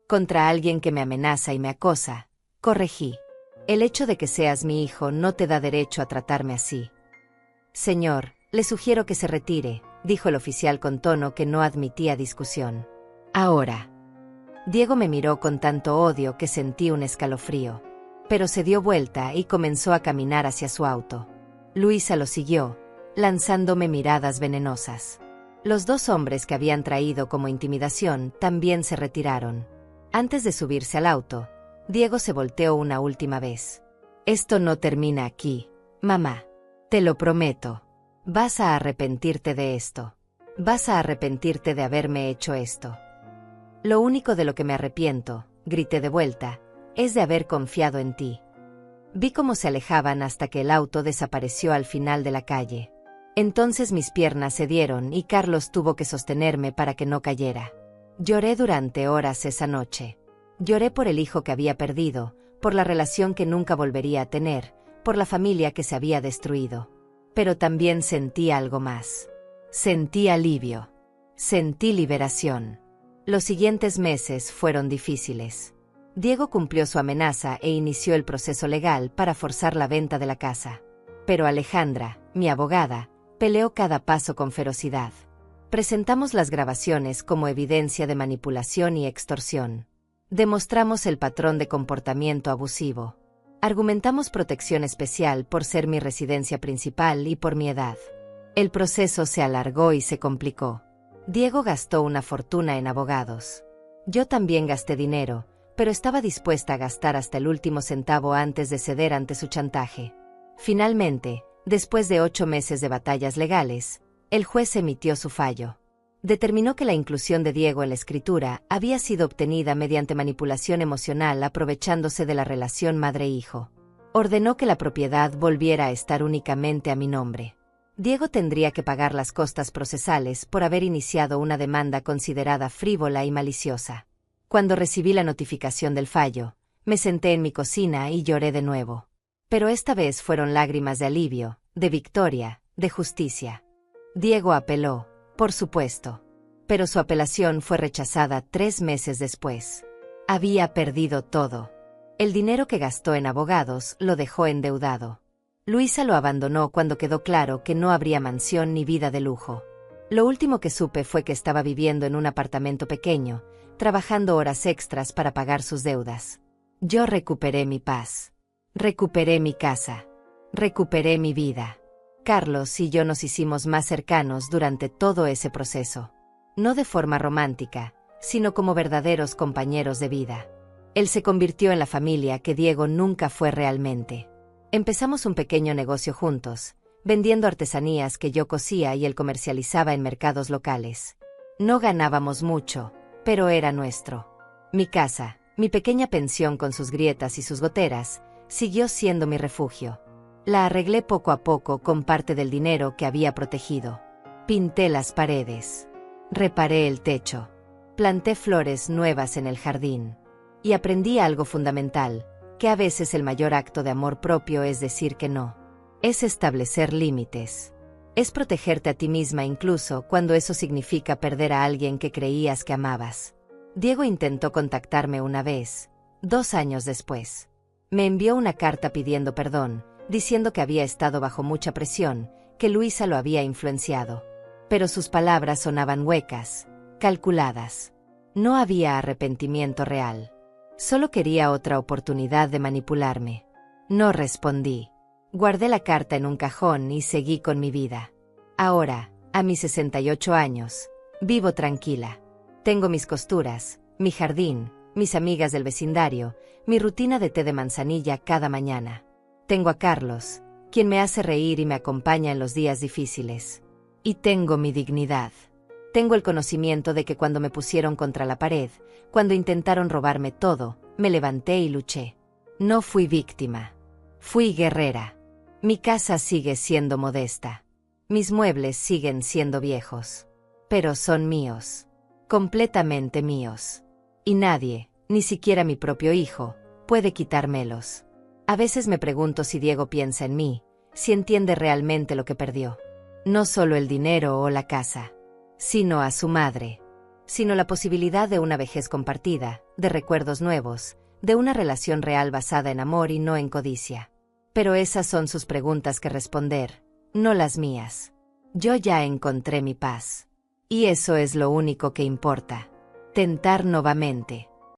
Contra alguien que me amenaza y me acosa, corregí. El hecho de que seas mi hijo no te da derecho a tratarme así. Señor, le sugiero que se retire, dijo el oficial con tono que no admitía discusión. Ahora. Diego me miró con tanto odio que sentí un escalofrío. Pero se dio vuelta y comenzó a caminar hacia su auto. Luisa lo siguió, lanzándome miradas venenosas. Los dos hombres que habían traído como intimidación también se retiraron. Antes de subirse al auto, Diego se volteó una última vez. Esto no termina aquí, mamá. Te lo prometo. Vas a arrepentirte de esto. Vas a arrepentirte de haberme hecho esto. Lo único de lo que me arrepiento, grité de vuelta, es de haber confiado en ti. Vi cómo se alejaban hasta que el auto desapareció al final de la calle. Entonces mis piernas cedieron y Carlos tuvo que sostenerme para que no cayera. Lloré durante horas esa noche. Lloré por el hijo que había perdido, por la relación que nunca volvería a tener, por la familia que se había destruido. Pero también sentí algo más. Sentí alivio. Sentí liberación. Los siguientes meses fueron difíciles. Diego cumplió su amenaza e inició el proceso legal para forzar la venta de la casa. Pero Alejandra, mi abogada, peleó cada paso con ferocidad. Presentamos las grabaciones como evidencia de manipulación y extorsión. Demostramos el patrón de comportamiento abusivo. Argumentamos protección especial por ser mi residencia principal y por mi edad. El proceso se alargó y se complicó. Diego gastó una fortuna en abogados. Yo también gasté dinero, pero estaba dispuesta a gastar hasta el último centavo antes de ceder ante su chantaje. Finalmente, después de 8 meses de batallas legales, el juez emitió su fallo. Determinó que la inclusión de Diego en la escritura había sido obtenida mediante manipulación emocional aprovechándose de la relación madre-hijo. Ordenó que la propiedad volviera a estar únicamente a mi nombre. Diego tendría que pagar las costas procesales por haber iniciado una demanda considerada frívola y maliciosa. Cuando recibí la notificación del fallo, me senté en mi cocina y lloré de nuevo. Pero esta vez fueron lágrimas de alivio, de victoria, de justicia. Diego apeló, por supuesto. Pero su apelación fue rechazada 3 meses después. Había perdido todo. El dinero que gastó en abogados lo dejó endeudado. Luisa lo abandonó cuando quedó claro que no habría mansión ni vida de lujo. Lo último que supe fue que estaba viviendo en un apartamento pequeño, trabajando horas extras para pagar sus deudas. Yo recuperé mi paz. Recuperé mi casa. Recuperé mi vida. Carlos y yo nos hicimos más cercanos durante todo ese proceso. No de forma romántica, sino como verdaderos compañeros de vida. Él se convirtió en la familia que Diego nunca fue realmente. Empezamos un pequeño negocio juntos, vendiendo artesanías que yo cosía y él comercializaba en mercados locales. No ganábamos mucho, pero era nuestro. Mi casa, mi pequeña pensión con sus grietas y sus goteras, siguió siendo mi refugio. La arreglé poco a poco con parte del dinero que había protegido. Pinté las paredes. Reparé el techo. Planté flores nuevas en el jardín. Y aprendí algo fundamental, que a veces el mayor acto de amor propio es decir que no. Es establecer límites. Es protegerte a ti misma incluso cuando eso significa perder a alguien que creías que amabas. Diego intentó contactarme una vez, 2 años después. Me envió una carta pidiendo perdón, diciendo que había estado bajo mucha presión, que Luisa lo había influenciado. Pero sus palabras sonaban huecas, calculadas. No había arrepentimiento real. Solo quería otra oportunidad de manipularme. No respondí. Guardé la carta en un cajón y seguí con mi vida. Ahora, a mis 68 años, vivo tranquila. Tengo mis costuras, mi jardín, mis amigas del vecindario, mi rutina de té de manzanilla cada mañana. Tengo a Carlos, quien me hace reír y me acompaña en los días difíciles. Y tengo mi dignidad. Tengo el conocimiento de que cuando me pusieron contra la pared, cuando intentaron robarme todo, me levanté y luché. No fui víctima. Fui guerrera. Mi casa sigue siendo modesta. Mis muebles siguen siendo viejos. Pero son míos. Completamente míos. Y nadie, ni siquiera mi propio hijo, puede quitármelos. A veces me pregunto si Diego piensa en mí, si entiende realmente lo que perdió. No solo el dinero o la casa, sino a su madre. Sino la posibilidad de una vejez compartida, de recuerdos nuevos, de una relación real basada en amor y no en codicia. Pero esas son sus preguntas que responder, no las mías. Yo ya encontré mi paz. Y eso es lo único que importa. Tentar nuevamente.